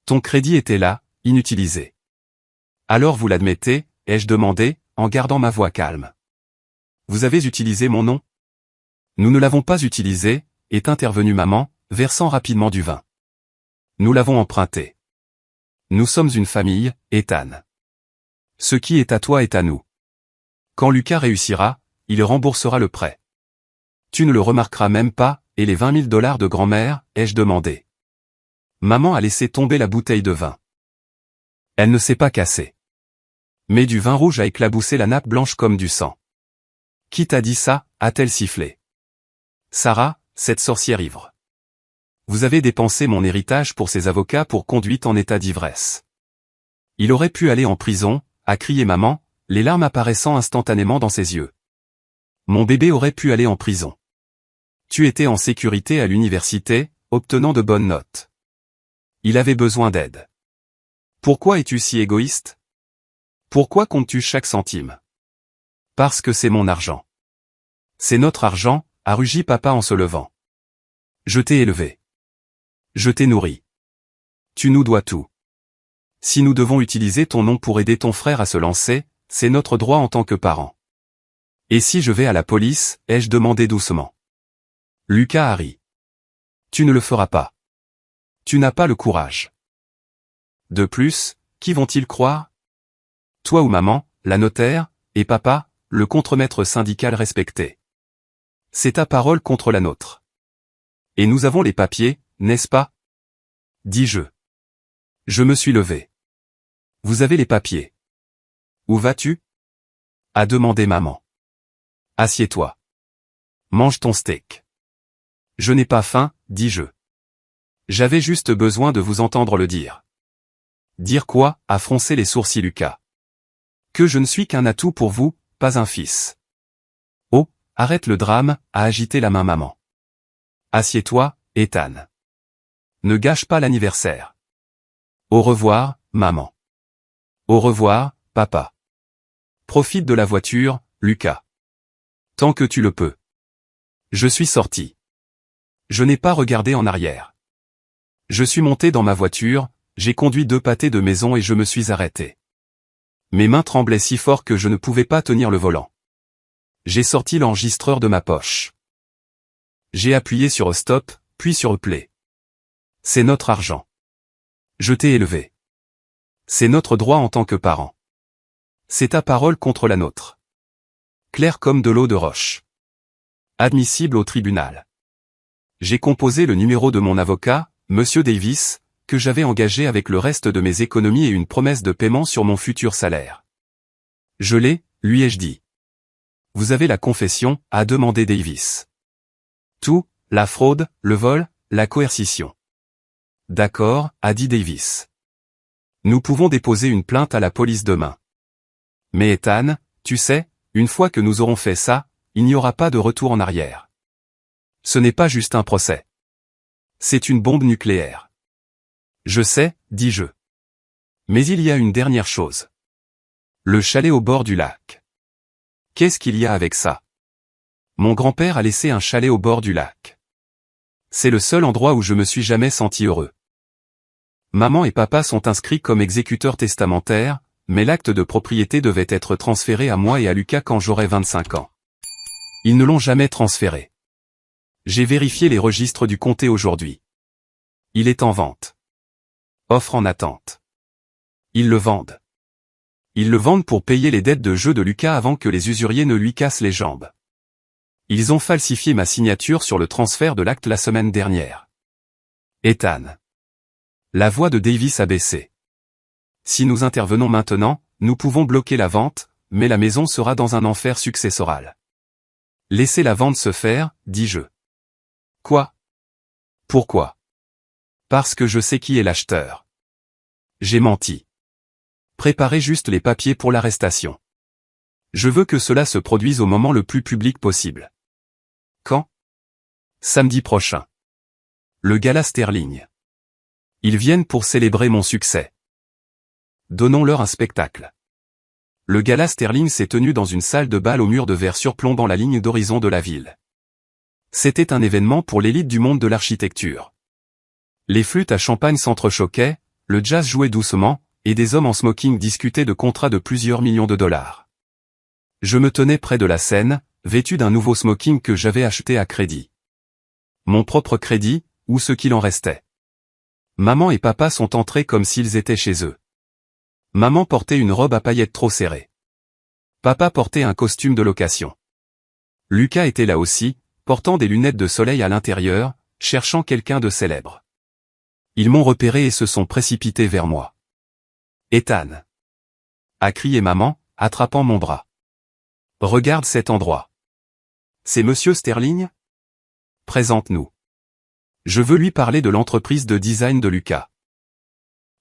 Ton crédit était là, inutilisé. Alors vous l'admettez, ai-je demandé, en gardant ma voix calme. Vous avez utilisé mon nom? Nous ne l'avons pas utilisé, est intervenue maman, versant rapidement du vin. Nous l'avons emprunté. Nous sommes une famille, Ethan. Ce qui est à toi est à nous. Quand Lucas réussira, il remboursera le prêt. Tu ne le remarqueras même pas, et les 20 000 $ de grand-mère, ai-je demandé. Maman a laissé tomber la bouteille de vin. Elle ne s'est pas cassée. Mais du vin rouge a éclaboussé la nappe blanche comme du sang. Qui t'a dit ça, a-t-elle sifflé. Sarah, cette sorcière ivre. Vous avez dépensé mon héritage pour ces avocats pour conduite en état d'ivresse. Il aurait pu aller en prison, a crié maman, les larmes apparaissant instantanément dans ses yeux. Mon bébé aurait pu aller en prison. Tu étais en sécurité à l'université, obtenant de bonnes notes. Il avait besoin d'aide. Pourquoi es-tu si égoïste? Pourquoi comptes-tu chaque centime? Parce que c'est mon argent. C'est notre argent, a rugi papa en se levant. Je t'ai élevé. Je t'ai nourri. Tu nous dois tout. Si nous devons utiliser ton nom pour aider ton frère à se lancer, c'est notre droit en tant que parents. Et si je vais à la police, ai-je demandé doucement. Lucas a ri. Tu ne le feras pas. Tu n'as pas le courage. De plus, qui vont-ils croire? Toi ou maman, la notaire, et papa, le contremaître syndical respecté. C'est ta parole contre la nôtre. Et nous avons les papiers, n'est-ce pas? Dis-je. Je me suis levé. Vous avez les papiers. Où vas-tu? A demandé maman. Assieds-toi. Mange ton steak. Je n'ai pas faim, dis-je. J'avais juste besoin de vous entendre le dire. Dire quoi? A froncé les sourcils Lucas. Que je ne suis qu'un atout pour vous, pas un fils. Oh, arrête le drame, a agité la main maman. Assieds-toi, Ethan. Ne gâche pas l'anniversaire. Au revoir, maman. Au revoir, papa. Profite de la voiture, Lucas. Tant que tu le peux. Je suis sorti. Je n'ai pas regardé en arrière. Je suis monté dans ma voiture, j'ai conduit 2 pâtés de maison et je me suis arrêté. Mes mains tremblaient si fort que je ne pouvais pas tenir le volant. J'ai sorti l'enregistreur de ma poche. J'ai appuyé sur stop, puis sur play. C'est notre argent. Je t'ai élevé. C'est notre droit en tant que parents. C'est ta parole contre la nôtre. Clair comme de l'eau de roche. Admissible au tribunal. J'ai composé le numéro de mon avocat, Monsieur Davis, que j'avais engagé avec le reste de mes économies et une promesse de paiement sur mon futur salaire. Je l'ai, lui ai-je dit. Vous avez la confession, a demandé Davis. Tout, la fraude, le vol, la coercition. D'accord, a dit Davis. Nous pouvons déposer une plainte à la police demain. Mais Ethan, tu sais, une fois que nous aurons fait ça, il n'y aura pas de retour en arrière. Ce n'est pas juste un procès. C'est une bombe nucléaire. Je sais, dis-je. Mais il y a une dernière chose. Le chalet au bord du lac. Qu'est-ce qu'il y a avec ça? Mon grand-père a laissé un chalet au bord du lac. C'est le seul endroit où je me suis jamais senti heureux. Maman et papa sont inscrits comme exécuteurs testamentaires, mais l'acte de propriété devait être transféré à moi et à Lucas quand j'aurais 25 ans. Ils ne l'ont jamais transféré. J'ai vérifié les registres du comté aujourd'hui. Il est en vente. Offre en attente. Ils le vendent. Ils le vendent pour payer les dettes de jeu de Lucas avant que les usuriers ne lui cassent les jambes. Ils ont falsifié ma signature sur le transfert de l'acte la semaine dernière. Ethan. La voix de Davis a baissé. Si nous intervenons maintenant, nous pouvons bloquer la vente, mais la maison sera dans un enfer successoral. Laissez la vente se faire, dis-je. Quoi? Pourquoi? Parce que je sais qui est l'acheteur. J'ai menti. Préparez juste les papiers pour l'arrestation. Je veux que cela se produise au moment le plus public possible. Quand? Samedi prochain. Le gala Sterling. Ils viennent pour célébrer mon succès. Donnons-leur un spectacle. Le gala Sterling s'est tenu dans une salle de bal au mur de verre surplombant la ligne d'horizon de la ville. C'était un événement pour l'élite du monde de l'architecture. Les flûtes à champagne s'entrechoquaient, le jazz jouait doucement, et des hommes en smoking discutaient de contrats de plusieurs millions de dollars. Je me tenais près de la scène, vêtu d'un nouveau smoking que j'avais acheté à crédit. Mon propre crédit, ou ce qu'il en restait. Maman et papa sont entrés comme s'ils étaient chez eux. Maman portait une robe à paillettes trop serrée. Papa portait un costume de location. Lucas était là aussi, portant des lunettes de soleil à l'intérieur, cherchant quelqu'un de célèbre. Ils m'ont repéré et se sont précipités vers moi. Ethan. A crié maman, attrapant mon bras. Regarde cet endroit. C'est Monsieur Sterling? Présente-nous. Je veux lui parler de l'entreprise de design de Lucas.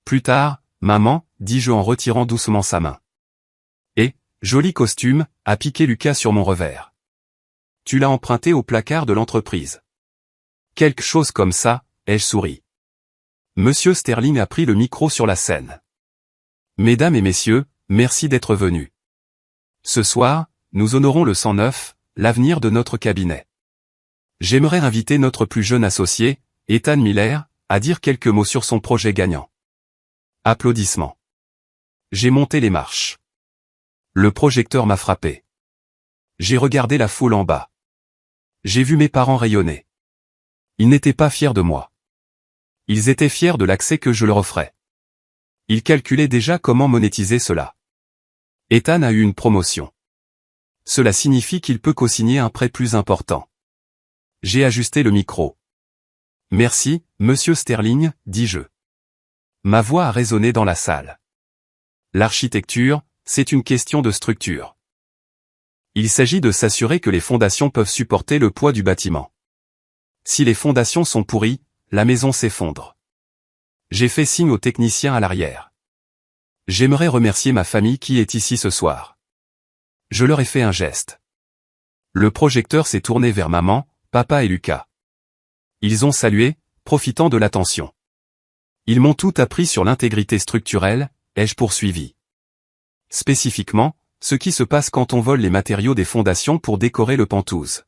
Plus tard, maman, dis-je en retirant doucement sa main. Et, joli costume, a piqué Lucas sur mon revers. Tu l'as emprunté au placard de l'entreprise. Quelque chose comme ça, ai-je souri. Monsieur Sterling a pris le micro sur la scène. Mesdames et messieurs, merci d'être venus. Ce soir, nous honorons le 109, l'avenir de notre cabinet. J'aimerais inviter notre plus jeune associé, Ethan Miller, à dire quelques mots sur son projet gagnant. Applaudissements. J'ai monté les marches. Le projecteur m'a frappé. J'ai regardé la foule en bas. J'ai vu mes parents rayonner. Ils n'étaient pas fiers de moi. Ils étaient fiers de l'accès que je leur offrais. Ils calculaient déjà comment monétiser cela. Ethan a eu une promotion. Cela signifie qu'il peut co-signer un prêt plus important. J'ai ajusté le micro. Merci, Monsieur Sterling, dis-je. Ma voix a résonné dans la salle. L'architecture, c'est une question de structure. Il s'agit de s'assurer que les fondations peuvent supporter le poids du bâtiment. Si les fondations sont pourries, la maison s'effondre. J'ai fait signe aux techniciens à l'arrière. J'aimerais remercier ma famille qui est ici ce soir. Je leur ai fait un geste. Le projecteur s'est tourné vers maman, papa et Lucas. Ils ont salué, profitant de l'attention. Ils m'ont tout appris sur l'intégrité structurelle, ai-je poursuivi. Spécifiquement, ce qui se passe quand on vole les matériaux des fondations pour décorer le penthouse.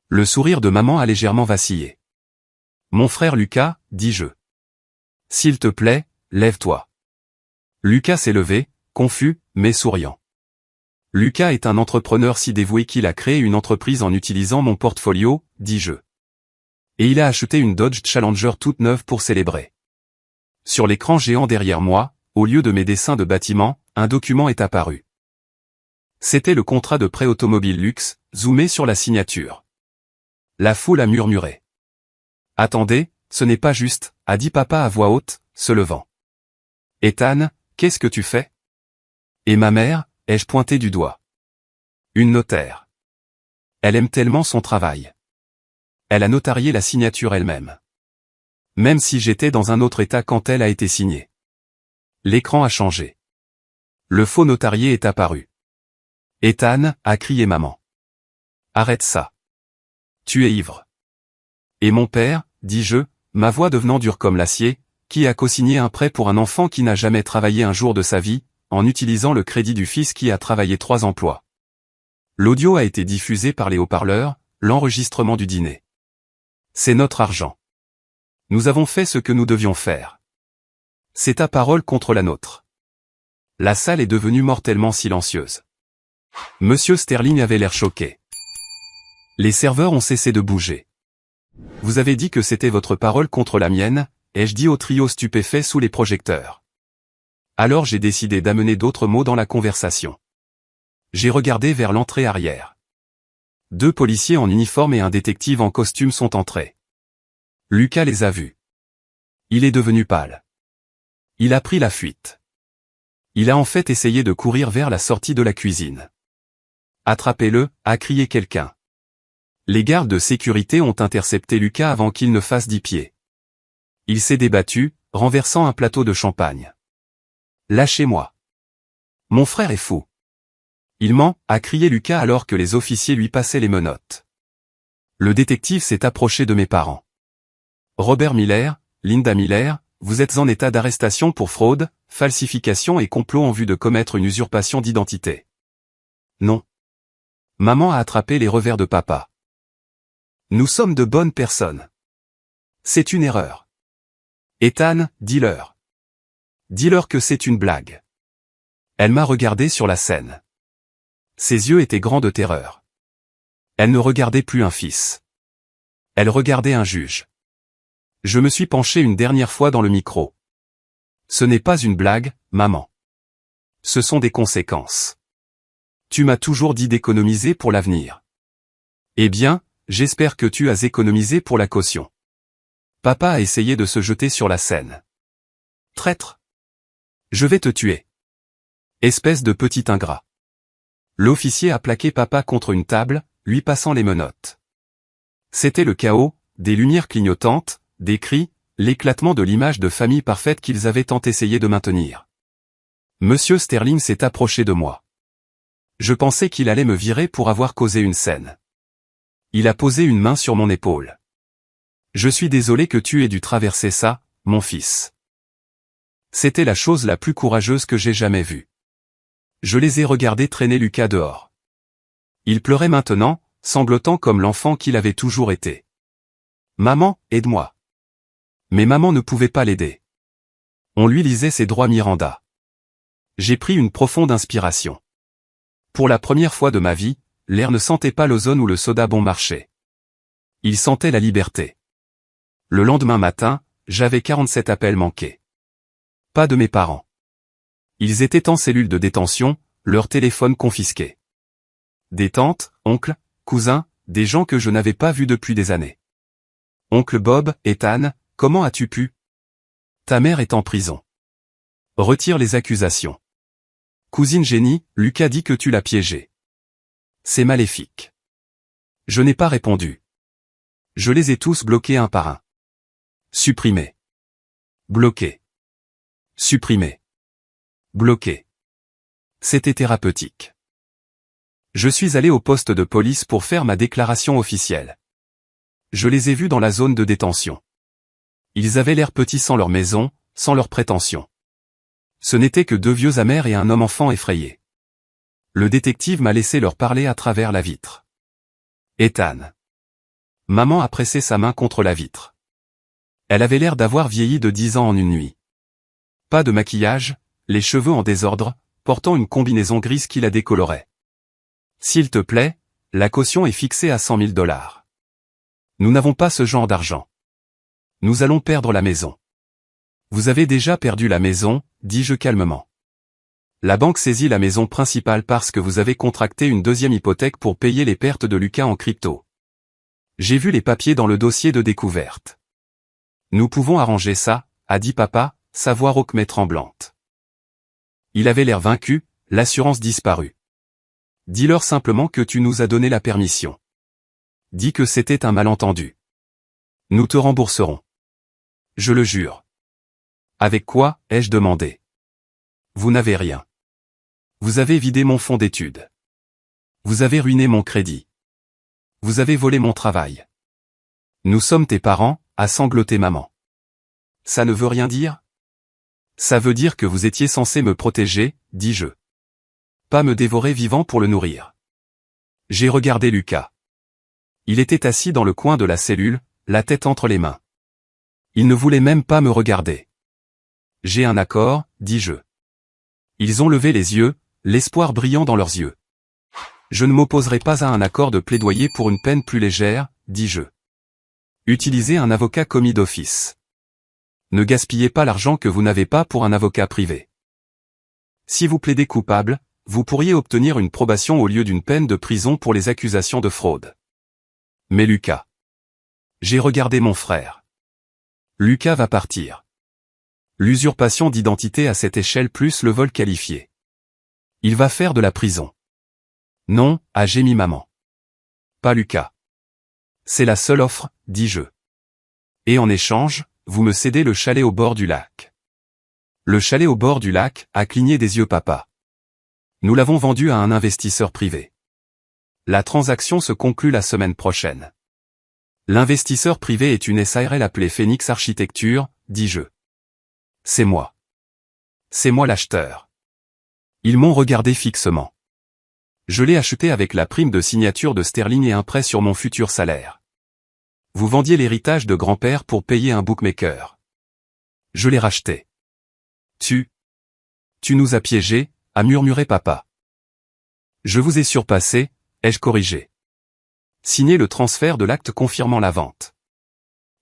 Le sourire de maman a légèrement vacillé. Mon frère Lucas, dis-je. S'il te plaît, lève-toi. Lucas s'est levé, confus, mais souriant. Lucas est un entrepreneur si dévoué qu'il a créé une entreprise en utilisant mon portfolio, dis-je. Et il a acheté une Dodge Challenger toute neuve pour célébrer. Sur l'écran géant derrière moi, au lieu de mes dessins de bâtiments, un document est apparu. C'était le contrat de prêt automobile luxe, zoomé sur la signature. La foule a murmuré. Attendez, ce n'est pas juste, a dit papa à voix haute, se levant. Ethan, qu'est-ce que tu fais? Et ma mère, ai-je pointé du doigt. Une notaire. Elle aime tellement son travail. Elle a notarié la signature elle-même. Même si j'étais dans un autre état quand elle a été signée. L'écran a changé. Le faux notarié est apparu. Ethan, a crié maman. Arrête ça. Tu es ivre. Et mon père, dis-je, ma voix devenant dure comme l'acier, qui a co-signé un prêt pour un enfant qui n'a jamais travaillé un jour de sa vie, en utilisant le crédit du fils qui a travaillé 3 emplois. L'audio a été diffusé par les haut-parleurs, l'enregistrement du dîner. C'est notre argent. Nous avons fait ce que nous devions faire. C'est ta parole contre la nôtre. La salle est devenue mortellement silencieuse. Monsieur Sterling avait l'air choqué. Les serveurs ont cessé de bouger. Vous avez dit que c'était votre parole contre la mienne, ai-je dit au trio stupéfait sous les projecteurs. Alors j'ai décidé d'amener d'autres mots dans la conversation. J'ai regardé vers l'entrée arrière. 2 policiers en uniforme et un détective en costume sont entrés. Lucas les a vus. Il est devenu pâle. Il a pris la fuite. Il a en fait essayé de courir vers la sortie de la cuisine. Attrapez-le, a crié quelqu'un. Les gardes de sécurité ont intercepté Lucas avant qu'il ne fasse 10 pieds. Il s'est débattu, renversant un plateau de champagne. Lâchez-moi. Mon frère est fou. Il ment, a crié Lucas alors que les officiers lui passaient les menottes. Le détective s'est approché de mes parents. Robert Miller, Linda Miller, vous êtes en état d'arrestation pour fraude, falsification et complot en vue de commettre une usurpation d'identité. Non. Maman a attrapé les revers de papa. Nous sommes de bonnes personnes. C'est une erreur. Ethan, dis-leur. Dis-leur que c'est une blague. Elle m'a regardé sur la scène. Ses yeux étaient grands de terreur. Elle ne regardait plus un fils. Elle regardait un juge. Je me suis penché une dernière fois dans le micro. Ce n'est pas une blague, maman. Ce sont des conséquences. Tu m'as toujours dit d'économiser pour l'avenir. Eh bien, j'espère que tu as économisé pour la caution. Papa a essayé de se jeter sur la scène. Traître. Je vais te tuer. Espèce de petit ingrat. L'officier a plaqué papa contre une table, lui passant les menottes. C'était le chaos, des lumières clignotantes, des cris, l'éclatement de l'image de famille parfaite qu'ils avaient tant essayé de maintenir. Monsieur Sterling s'est approché de moi. Je pensais qu'il allait me virer pour avoir causé une scène. Il a posé une main sur mon épaule. Je suis désolé que tu aies dû traverser ça, mon fils. C'était la chose la plus courageuse que j'ai jamais vue. Je les ai regardés traîner Lucas dehors. Il pleurait maintenant, sanglotant comme l'enfant qu'il avait toujours été. Maman, aide-moi. Mais maman ne pouvait pas l'aider. On lui lisait ses droits Miranda. J'ai pris une profonde inspiration. Pour la première fois de ma vie, l'air ne sentait pas l'ozone ou le soda bon marché. Il sentait la liberté. Le lendemain matin, j'avais 47 appels manqués. Pas de mes parents. Ils étaient en cellule de détention, leur téléphone confisqué. Des tantes, oncles, cousins, des gens que je n'avais pas vus depuis des années. Oncle Bob, Ethan, comment as-tu pu? Ta mère est en prison. Retire les accusations. Cousine Jenny, Lucas dit que tu l'as piégé. C'est maléfique. Je n'ai pas répondu. Je les ai tous bloqués un par un. Supprimés. Bloqués. Supprimés. Bloqués. C'était thérapeutique. Je suis allé au poste de police pour faire ma déclaration officielle. Je les ai vus dans la zone de détention. Ils avaient l'air petits sans leur maison, sans leurs prétentions. Ce n'étaient que 2 vieux amers et un homme-enfant effrayé. Le détective m'a laissé leur parler à travers la vitre. Ethan. Maman a pressé sa main contre la vitre. Elle avait l'air d'avoir vieilli de 10 ans en une nuit. Pas de maquillage, les cheveux en désordre, portant une combinaison grise qui la décolorait. S'il te plaît, la caution est fixée à $100 000. Nous n'avons pas ce genre d'argent. Nous allons perdre la maison. Vous avez déjà perdu la maison, dis-je calmement. La banque saisit la maison principale parce que vous avez contracté une 2e hypothèque pour payer les pertes de Lucas en crypto. J'ai vu les papiers dans le dossier de découverte. Nous pouvons arranger ça, a dit papa, sa voix rauque mais tremblante. Il avait l'air vaincu, l'assurance disparue. Dis-leur simplement que tu nous as donné la permission. Dis que c'était un malentendu. Nous te rembourserons. Je le jure. Avec quoi, ai-je demandé. Vous n'avez rien. Vous avez vidé mon fonds d'études. Vous avez ruiné mon crédit. Vous avez volé mon travail. Nous sommes tes parents, a sangloté maman. Ça ne veut rien dire? Ça veut dire que vous étiez censé me protéger, dis-je. Pas me dévorer vivant pour le nourrir. J'ai regardé Lucas. Il était assis dans le coin de la cellule, la tête entre les mains. Il ne voulait même pas me regarder. J'ai un accord, dis-je. Ils ont levé les yeux, l'espoir brillant dans leurs yeux. Je ne m'opposerai pas à un accord de plaidoyer pour une peine plus légère, dis-je. Utilisez un avocat commis d'office. Ne gaspillez pas l'argent que vous n'avez pas pour un avocat privé. Si vous plaidez coupable, vous pourriez obtenir une probation au lieu d'une peine de prison pour les accusations de fraude. Mais Lucas. J'ai regardé mon frère. Lucas va partir. L'usurpation d'identité à cette échelle plus le vol qualifié. Il va faire de la prison. Non, a gémi maman. Pas Lucas. C'est la seule offre, dis-je. Et en échange, vous me cédez le chalet au bord du lac. Le chalet au bord du lac, a cligné des yeux papa. Nous l'avons vendu à un investisseur privé. La transaction se conclut la semaine prochaine. L'investisseur privé est une SARL appelée Phoenix Architecture, dis-je. C'est moi. C'est moi l'acheteur. Ils m'ont regardé fixement. Je l'ai acheté avec la prime de signature de Sterling et un prêt sur mon futur salaire. Vous vendiez l'héritage de grand-père pour payer un bookmaker. Je l'ai racheté. Tu nous as piégés, a murmuré papa. Je vous ai surpassé, ai-je corrigé. Signez le transfert de l'acte confirmant la vente.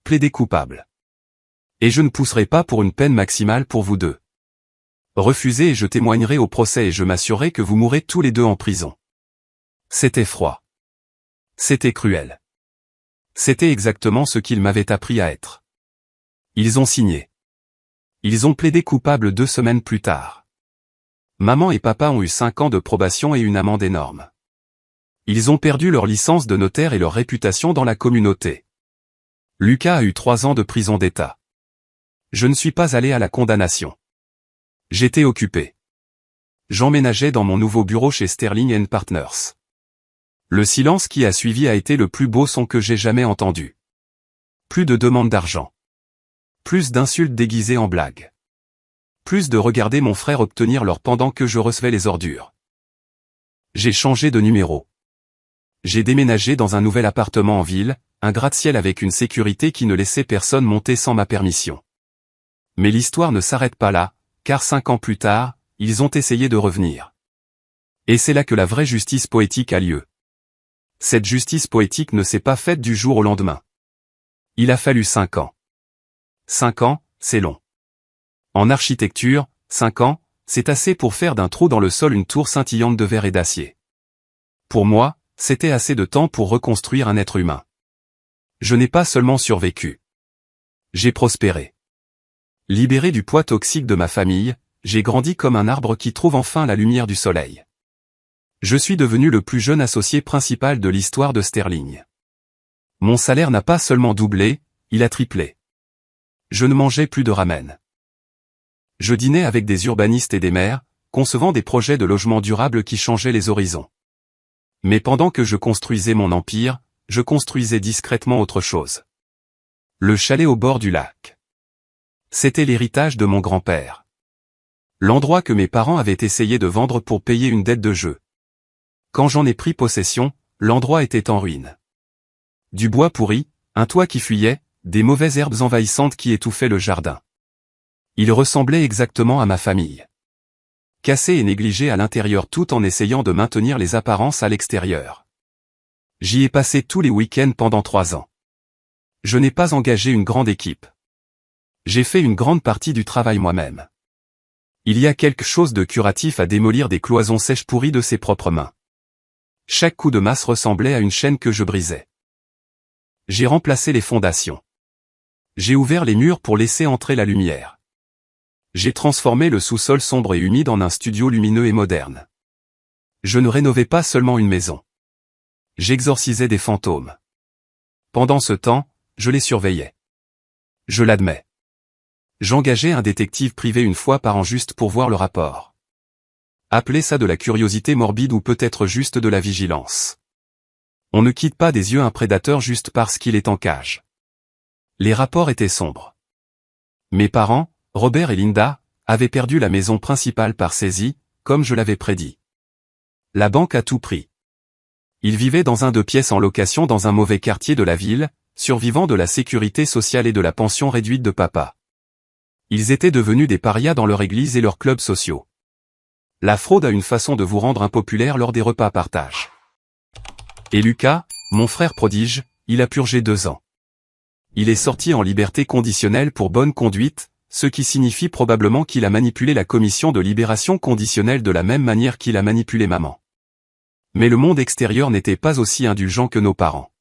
Plaidez coupable. Et je ne pousserai pas pour une peine maximale pour vous deux. Refusez et je témoignerai au procès et je m'assurerai que vous mourrez tous les deux en prison. C'était froid. C'était cruel. C'était exactement ce qu'ils m'avaient appris à être. Ils ont signé. Ils ont plaidé coupable 2 semaines plus tard. Maman et papa ont eu 5 ans de probation et une amende énorme. Ils ont perdu leur licence de notaire et leur réputation dans la communauté. Lucas a eu 3 ans de prison d'État. Je ne suis pas allé à la condamnation. J'étais occupé. J'emménageais dans mon nouveau bureau chez Sterling & Partners. Le silence qui a suivi a été le plus beau son que j'ai jamais entendu. Plus de demandes d'argent. Plus d'insultes déguisées en blagues. Plus de regarder mon frère obtenir l'or pendant que je recevais les ordures. J'ai changé de numéro. J'ai déménagé dans un nouvel appartement en ville, un gratte-ciel avec une sécurité qui ne laissait personne monter sans ma permission. Mais l'histoire ne s'arrête pas là, car 5 ans plus tard, ils ont essayé de revenir. Et c'est là que la vraie justice poétique a lieu. Cette justice poétique ne s'est pas faite du jour au lendemain. Il a fallu 5 ans. 5 ans, c'est long. En architecture, 5 ans, c'est assez pour faire d'un trou dans le sol une tour scintillante de verre et d'acier. Pour moi, c'était assez de temps pour reconstruire un être humain. Je n'ai pas seulement survécu. J'ai prospéré. Libéré du poids toxique de ma famille, j'ai grandi comme un arbre qui trouve enfin la lumière du soleil. Je suis devenu le plus jeune associé principal de l'histoire de Sterling. Mon salaire n'a pas seulement doublé, il a triplé. Je ne mangeais plus de ramen. Je dînais avec des urbanistes et des maires, concevant des projets de logement durable qui changeaient les horizons. Mais pendant que je construisais mon empire, je construisais discrètement autre chose. Le chalet au bord du lac. C'était l'héritage de mon grand-père. L'endroit que mes parents avaient essayé de vendre pour payer une dette de jeu. Quand j'en ai pris possession, l'endroit était en ruine. Du bois pourri, un toit qui fuyait, des mauvaises herbes envahissantes qui étouffaient le jardin. Il ressemblait exactement à ma famille. Cassé et négligé à l'intérieur tout en essayant de maintenir les apparences à l'extérieur. J'y ai passé tous les week-ends pendant 3 ans. Je n'ai pas engagé une grande équipe. J'ai fait une grande partie du travail moi-même. Il y a quelque chose de curatif à démolir des cloisons sèches pourries de ses propres mains. Chaque coup de masse ressemblait à une chaîne que je brisais. J'ai remplacé les fondations. J'ai ouvert les murs pour laisser entrer la lumière. J'ai transformé le sous-sol sombre et humide en un studio lumineux et moderne. Je ne rénovais pas seulement une maison. J'exorcisais des fantômes. Pendant ce temps, je les surveillais. Je l'admets. J'engageais un détective privé une fois par an juste pour voir le rapport. Appelez ça de la curiosité morbide ou peut-être juste de la vigilance. On ne quitte pas des yeux un prédateur juste parce qu'il est en cage. Les rapports étaient sombres. Mes parents, Robert et Linda, avaient perdu la maison principale par saisie, comme je l'avais prédit. La banque a tout pris. Ils vivaient dans un 2 pièces en location dans un mauvais quartier de la ville, survivant de la sécurité sociale et de la pension réduite de papa. Ils étaient devenus des parias dans leur église et leurs clubs sociaux. La fraude a une façon de vous rendre impopulaire lors des repas à partage. Et Lucas, mon frère prodige, il a purgé 2 ans. Il est sorti en liberté conditionnelle pour bonne conduite, ce qui signifie probablement qu'il a manipulé la commission de libération conditionnelle de la même manière qu'il a manipulé maman. Mais le monde extérieur n'était pas aussi indulgent que nos parents.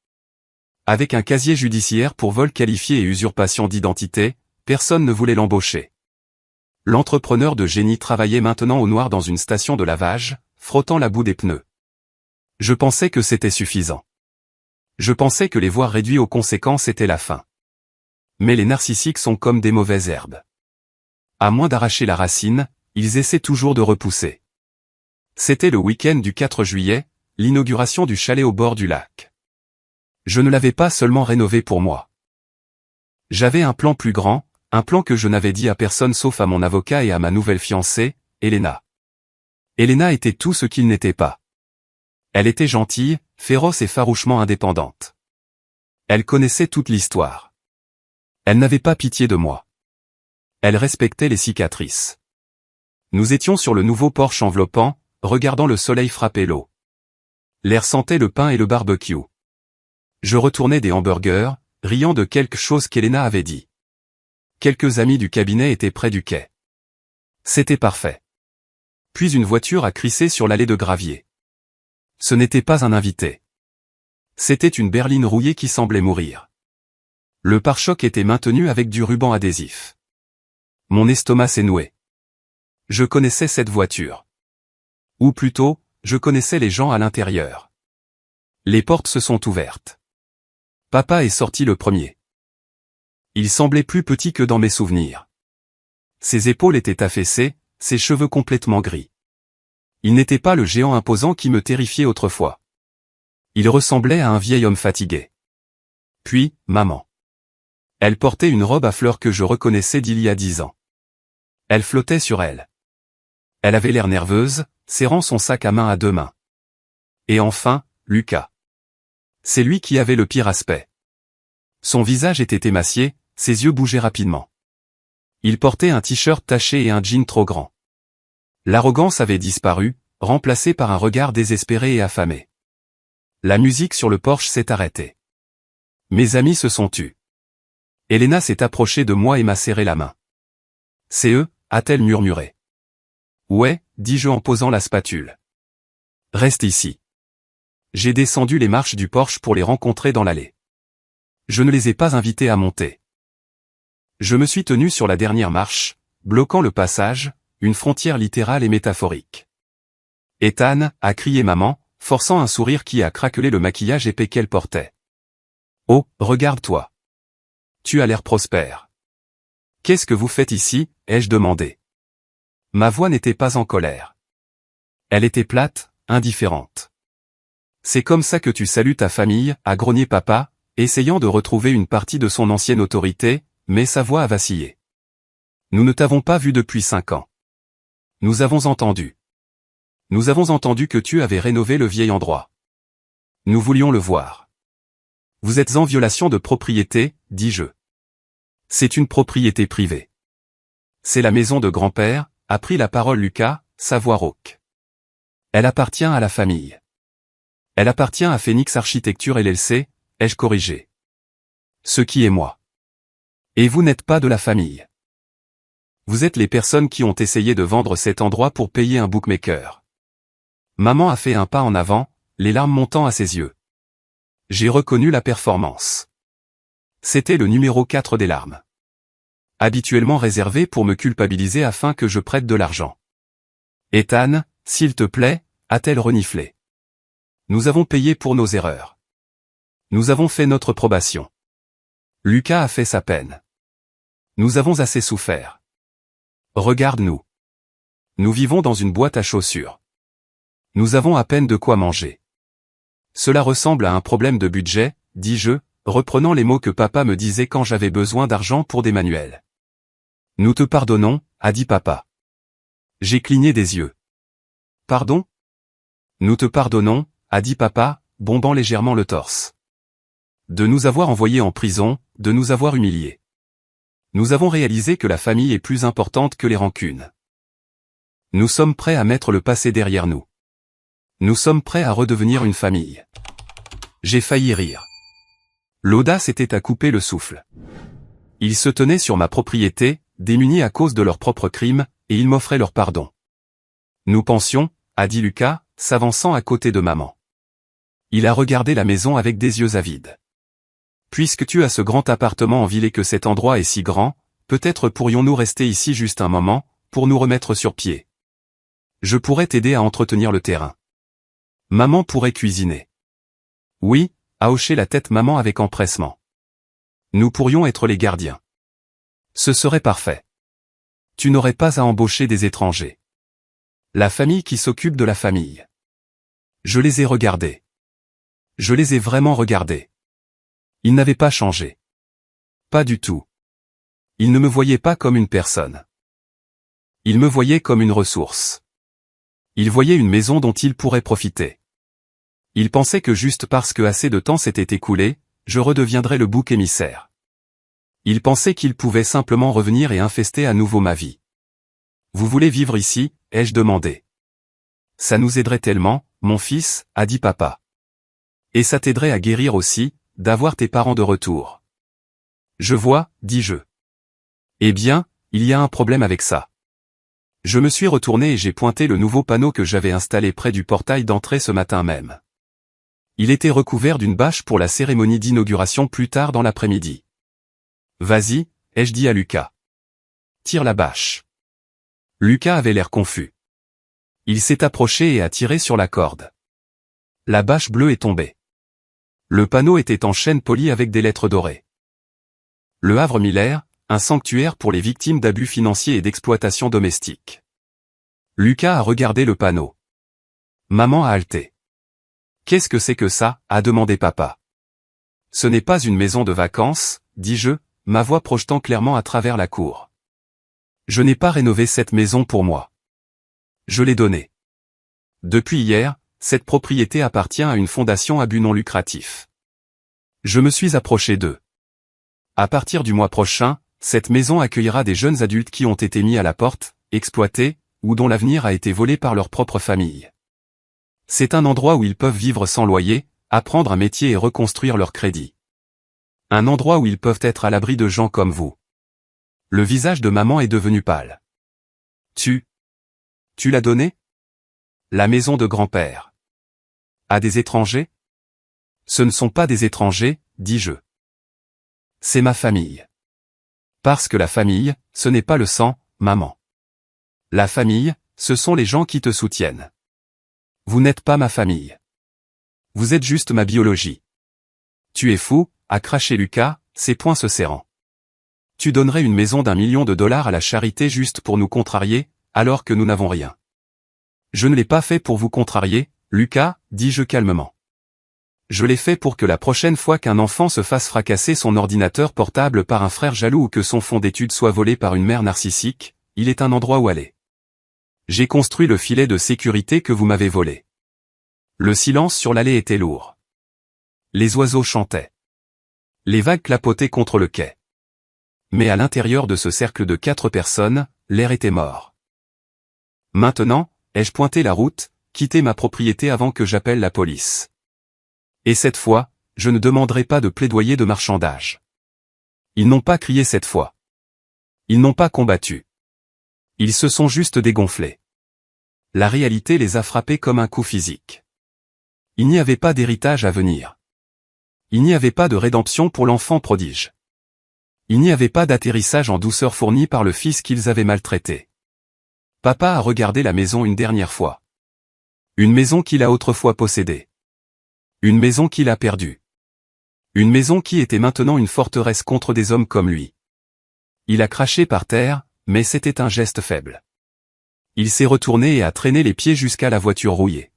Avec un casier judiciaire pour vol qualifié et usurpation d'identité, personne ne voulait l'embaucher. L'entrepreneur de génie travaillait maintenant au noir dans une station de lavage, frottant la boue des pneus. Je pensais que c'était suffisant. Je pensais que les voir réduits aux conséquences était la fin. Mais les narcissiques sont comme des mauvaises herbes. À moins d'arracher la racine, ils essaient toujours de repousser. C'était le week-end du 4 juillet, l'inauguration du chalet au bord du lac. Je ne l'avais pas seulement rénové pour moi. J'avais un plan plus grand, un plan que je n'avais dit à personne sauf à mon avocat et à ma nouvelle fiancée, Elena. Elena était tout ce qu'il n'était pas. Elle était gentille, féroce et farouchement indépendante. Elle connaissait toute l'histoire. Elle n'avait pas pitié de moi. Elle respectait les cicatrices. Nous étions sur le nouveau porche enveloppant, regardant le soleil frapper l'eau. L'air sentait le pain et le barbecue. Je retournais des hamburgers, riant de quelque chose qu'Elena avait dit. Quelques amis du cabinet étaient près du quai. C'était parfait. Puis une voiture a crissé sur l'allée de gravier. Ce n'était pas un invité. C'était une berline rouillée qui semblait mourir. Le pare-choc était maintenu avec du ruban adhésif. Mon estomac s'est noué. Je connaissais cette voiture. Ou plutôt, je connaissais les gens à l'intérieur. Les portes se sont ouvertes. Papa est sorti le premier. Il semblait plus petit que dans mes souvenirs. Ses épaules étaient affaissées, ses cheveux complètement gris. Il n'était pas le géant imposant qui me terrifiait autrefois. Il ressemblait à un vieil homme fatigué. Puis, maman. Elle portait une robe à fleurs que je reconnaissais d'il y a 10 ans. Elle flottait sur elle. Elle avait l'air nerveuse, serrant son sac à main à 2 mains. Et enfin, Lucas. C'est lui qui avait le pire aspect. Son visage était émacié, ses yeux bougeaient rapidement. Il portait un t-shirt taché et un jean trop grand. L'arrogance avait disparu, remplacée par un regard désespéré et affamé. La musique sur le porche s'est arrêtée. Mes amis se sont tus. Elena s'est approchée de moi et m'a serré la main. C'est eux, a-t-elle murmuré. Ouais, dis-je en posant la spatule. Reste ici. J'ai descendu les marches du porche pour les rencontrer dans l'allée. Je ne les ai pas invités à monter. Je me suis tenu sur la dernière marche, bloquant le passage, une frontière littérale et métaphorique. Ethan, a crié maman, forçant un sourire qui a craquelé le maquillage épais qu'elle portait. Oh, regarde-toi. Tu as l'air prospère. Qu'est-ce que vous faites ici, ai-je demandé. Ma voix n'était pas en colère. Elle était plate, indifférente. C'est comme ça que tu salues ta famille, a grogné papa, essayant de retrouver une partie de son ancienne autorité, mais sa voix a vacillé. Nous ne t'avons pas vu depuis 5 ans. Nous avons entendu. Nous avons entendu que tu avais rénové le vieil endroit. Nous voulions le voir. Vous êtes en violation de propriété, dis-je. C'est une propriété privée. C'est la maison de grand-père, a pris la parole Lucas, sa voix rauque. Elle appartient à la famille. Elle appartient à Phoenix Architecture LLC, ai-je corrigé. Ce qui est moi. Et vous n'êtes pas de la famille. Vous êtes les personnes qui ont essayé de vendre cet endroit pour payer un bookmaker. Maman a fait un pas en avant, les larmes montant à ses yeux. J'ai reconnu la performance. C'était le numéro 4 des larmes. Habituellement réservé pour me culpabiliser afin que je prête de l'argent. Ethan, s'il te plaît, a-t-elle reniflé. Nous avons payé pour nos erreurs. Nous avons fait notre probation. Lucas a fait sa peine. Nous avons assez souffert. Regarde-nous. Nous vivons dans une boîte à chaussures. Nous avons à peine de quoi manger. Cela ressemble à un problème de budget, dis-je, reprenant les mots que papa me disait quand j'avais besoin d'argent pour des manuels. Nous te pardonnons, a dit papa. J'ai cligné des yeux. Pardon? Nous te pardonnons, a dit papa, bombant légèrement le torse. De nous avoir envoyés en prison, de nous avoir humiliés. Nous avons réalisé que la famille est plus importante que les rancunes. Nous sommes prêts à mettre le passé derrière nous. Nous sommes prêts à redevenir une famille. J'ai failli rire. L'audace était à couper le souffle. Ils se tenaient sur ma propriété, démunis à cause de leurs propres crimes, et ils m'offraient leur pardon. Nous pensions, a dit Lucas, s'avançant à côté de maman. Il a regardé la maison avec des yeux avides. Puisque tu as ce grand appartement en ville et que cet endroit est si grand, peut-être pourrions-nous rester ici juste un moment, pour nous remettre sur pied. Je pourrais t'aider à entretenir le terrain. Maman pourrait cuisiner. Oui, a hoché la tête maman avec empressement. Nous pourrions être les gardiens. Ce serait parfait. Tu n'aurais pas à embaucher des étrangers. La famille qui s'occupe de la famille. Je les ai regardés. Je les ai vraiment regardés. Ils n'avaient pas changé. Pas du tout. Ils ne me voyaient pas comme une personne. Ils me voyaient comme une ressource. Ils voyaient une maison dont ils pourraient profiter. Ils pensaient que juste parce que assez de temps s'était écoulé, je redeviendrais le bouc émissaire. Ils pensaient qu'ils pouvaient simplement revenir et infester à nouveau ma vie. Vous voulez vivre ici, ai-je demandé. Ça nous aiderait tellement, mon fils, a dit papa. Et ça t'aiderait à guérir aussi, d'avoir tes parents de retour. Je vois, dis-je. Eh bien, il y a un problème avec ça. Je me suis retourné et j'ai pointé le nouveau panneau que j'avais installé près du portail d'entrée ce matin même. Il était recouvert d'une bâche pour la cérémonie d'inauguration plus tard dans l'après-midi. Vas-y, ai-je dit à Lucas. Tire la bâche. Lucas avait l'air confus. Il s'est approché et a tiré sur la corde. La bâche bleue est tombée. Le panneau était en chêne poli avec des lettres dorées. Le Havre Miller, un sanctuaire pour les victimes d'abus financiers et d'exploitation domestique. Lucas a regardé le panneau. Maman a halté. Qu'est-ce que c'est que ça, a demandé papa. Ce n'est pas une maison de vacances, dis-je, ma voix projetant clairement à travers la cour. Je n'ai pas rénové cette maison pour moi. Je l'ai donnée. Depuis hier, cette propriété appartient à une fondation à but non lucratif. Je me suis approché d'eux. À partir du mois prochain, cette maison accueillera des jeunes adultes qui ont été mis à la porte, exploités, ou dont l'avenir a été volé par leur propre famille. C'est un endroit où ils peuvent vivre sans loyer, apprendre un métier et reconstruire leur crédit. Un endroit où ils peuvent être à l'abri de gens comme vous. Le visage de maman est devenu pâle. Tu l'as donné? La maison de grand-père. À des étrangers? Ce ne sont pas des étrangers, dis-je. C'est ma famille. Parce que la famille, ce n'est pas le sang, maman. La famille, ce sont les gens qui te soutiennent. Vous n'êtes pas ma famille. Vous êtes juste ma biologie. Tu es fou, a craché Lucas, ses poings se serrant. Tu donnerais une maison d'1 million de dollars à la charité juste pour nous contrarier, alors que nous n'avons rien. Je ne l'ai pas fait pour vous contrarier, Lucas, dis-je calmement. Je l'ai fait pour que la prochaine fois qu'un enfant se fasse fracasser son ordinateur portable par un frère jaloux ou que son fonds d'études soit volé par une mère narcissique, il est un endroit où aller. J'ai construit le filet de sécurité que vous m'avez volé. Le silence sur l'allée était lourd. Les oiseaux chantaient. Les vagues clapotaient contre le quai. Mais à l'intérieur de ce cercle de 4 personnes, l'air était mort. Maintenant, ai-je pointé la route, quitté ma propriété avant que j'appelle la police. Et cette fois, je ne demanderai pas de plaidoyer de marchandage. Ils n'ont pas crié cette fois. Ils n'ont pas combattu. Ils se sont juste dégonflés. La réalité les a frappés comme un coup physique. Il n'y avait pas d'héritage à venir. Il n'y avait pas de rédemption pour l'enfant prodige. Il n'y avait pas d'atterrissage en douceur fourni par le fils qu'ils avaient maltraité. Papa a regardé la maison une dernière fois. Une maison qu'il a autrefois possédée. Une maison qu'il a perdue. Une maison qui était maintenant une forteresse contre des hommes comme lui. Il a craché par terre, mais c'était un geste faible. Il s'est retourné et a traîné les pieds jusqu'à la voiture rouillée.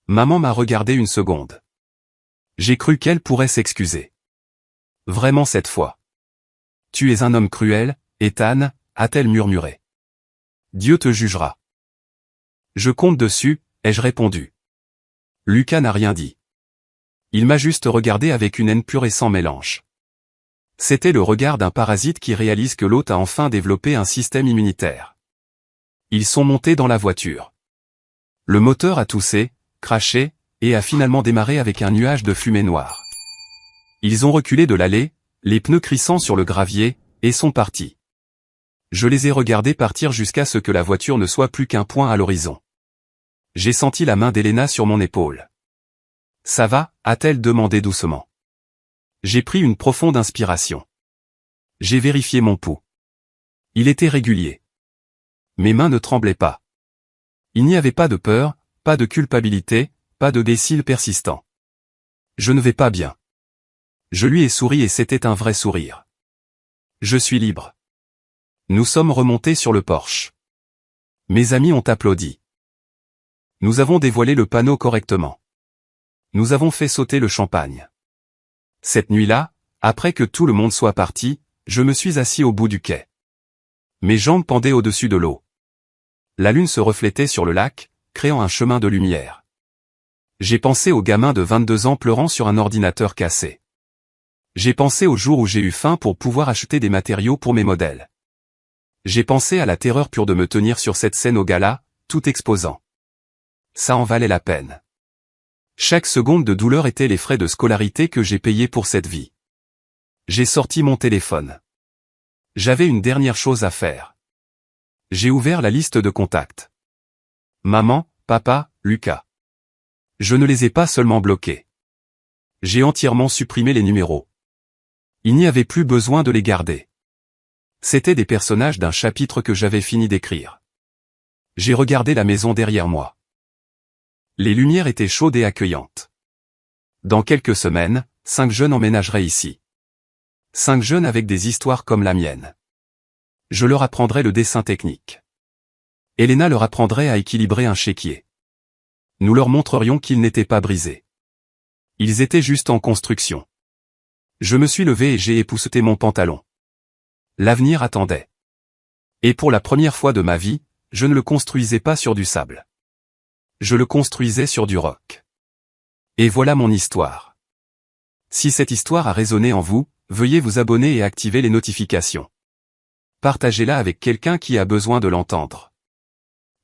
Maman m'a regardé une seconde. J'ai cru qu'elle pourrait s'excuser. Vraiment cette fois. Tu es un homme cruel, Ethan, a-t-elle murmuré. Dieu te jugera. Je compte dessus, ai-je répondu. Lucas n'a rien dit. Il m'a juste regardé avec une haine pure et sans mélange. C'était le regard d'un parasite qui réalise que l'hôte a enfin développé un système immunitaire. Ils sont montés dans la voiture. Le moteur a toussé, craché, et a finalement démarré avec un nuage de fumée noire. Ils ont reculé de l'allée, les pneus crissant sur le gravier, et sont partis. Je les ai regardés partir jusqu'à ce que la voiture ne soit plus qu'un point à l'horizon. J'ai senti la main d'Elena sur mon épaule. « Ça va ?» a-t-elle demandé doucement. J'ai pris une profonde inspiration. J'ai vérifié mon pouls. Il était régulier. Mes mains ne tremblaient pas. Il n'y avait pas de peur, pas de culpabilité, pas de décile persistant. Je ne vais pas bien. Je lui ai souri et c'était un vrai sourire. Je suis libre. Nous sommes remontés sur le porche. Mes amis ont applaudi. Nous avons dévoilé le panneau correctement. Nous avons fait sauter le champagne. Cette nuit-là, après que tout le monde soit parti, je me suis assis au bout du quai. Mes jambes pendaient au-dessus de l'eau. La lune se reflétait sur le lac, créant un chemin de lumière. J'ai pensé au gamin de 22 ans pleurant sur un ordinateur cassé. J'ai pensé au jour où j'ai eu faim pour pouvoir acheter des matériaux pour mes modèles. J'ai pensé à la terreur pure de me tenir sur cette scène au gala, tout exposant. Ça en valait la peine. Chaque seconde de douleur était les frais de scolarité que j'ai payés pour cette vie. J'ai sorti mon téléphone. J'avais une dernière chose à faire. J'ai ouvert la liste de contacts. Maman, papa, Lucas. Je ne les ai pas seulement bloqués. J'ai entièrement supprimé les numéros. Il n'y avait plus besoin de les garder. C'étaient des personnages d'un chapitre que j'avais fini d'écrire. J'ai regardé la maison derrière moi. Les lumières étaient chaudes et accueillantes. Dans quelques semaines, 5 jeunes emménageraient ici. 5 jeunes avec des histoires comme la mienne. Je leur apprendrai le dessin technique. Elena leur apprendrait à équilibrer un chéquier. Nous leur montrerions qu'ils n'étaient pas brisés. Ils étaient juste en construction. Je me suis levé et j'ai épousseté mon pantalon. L'avenir attendait. Et pour la première fois de ma vie, je ne le construisais pas sur du sable. Je le construisais sur du roc. Et voilà mon histoire. Si cette histoire a résonné en vous, veuillez vous abonner et activer les notifications. Partagez-la avec quelqu'un qui a besoin de l'entendre.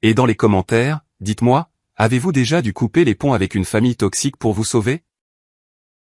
Et dans les commentaires, dites-moi, avez-vous déjà dû couper les ponts avec une famille toxique pour vous sauver ?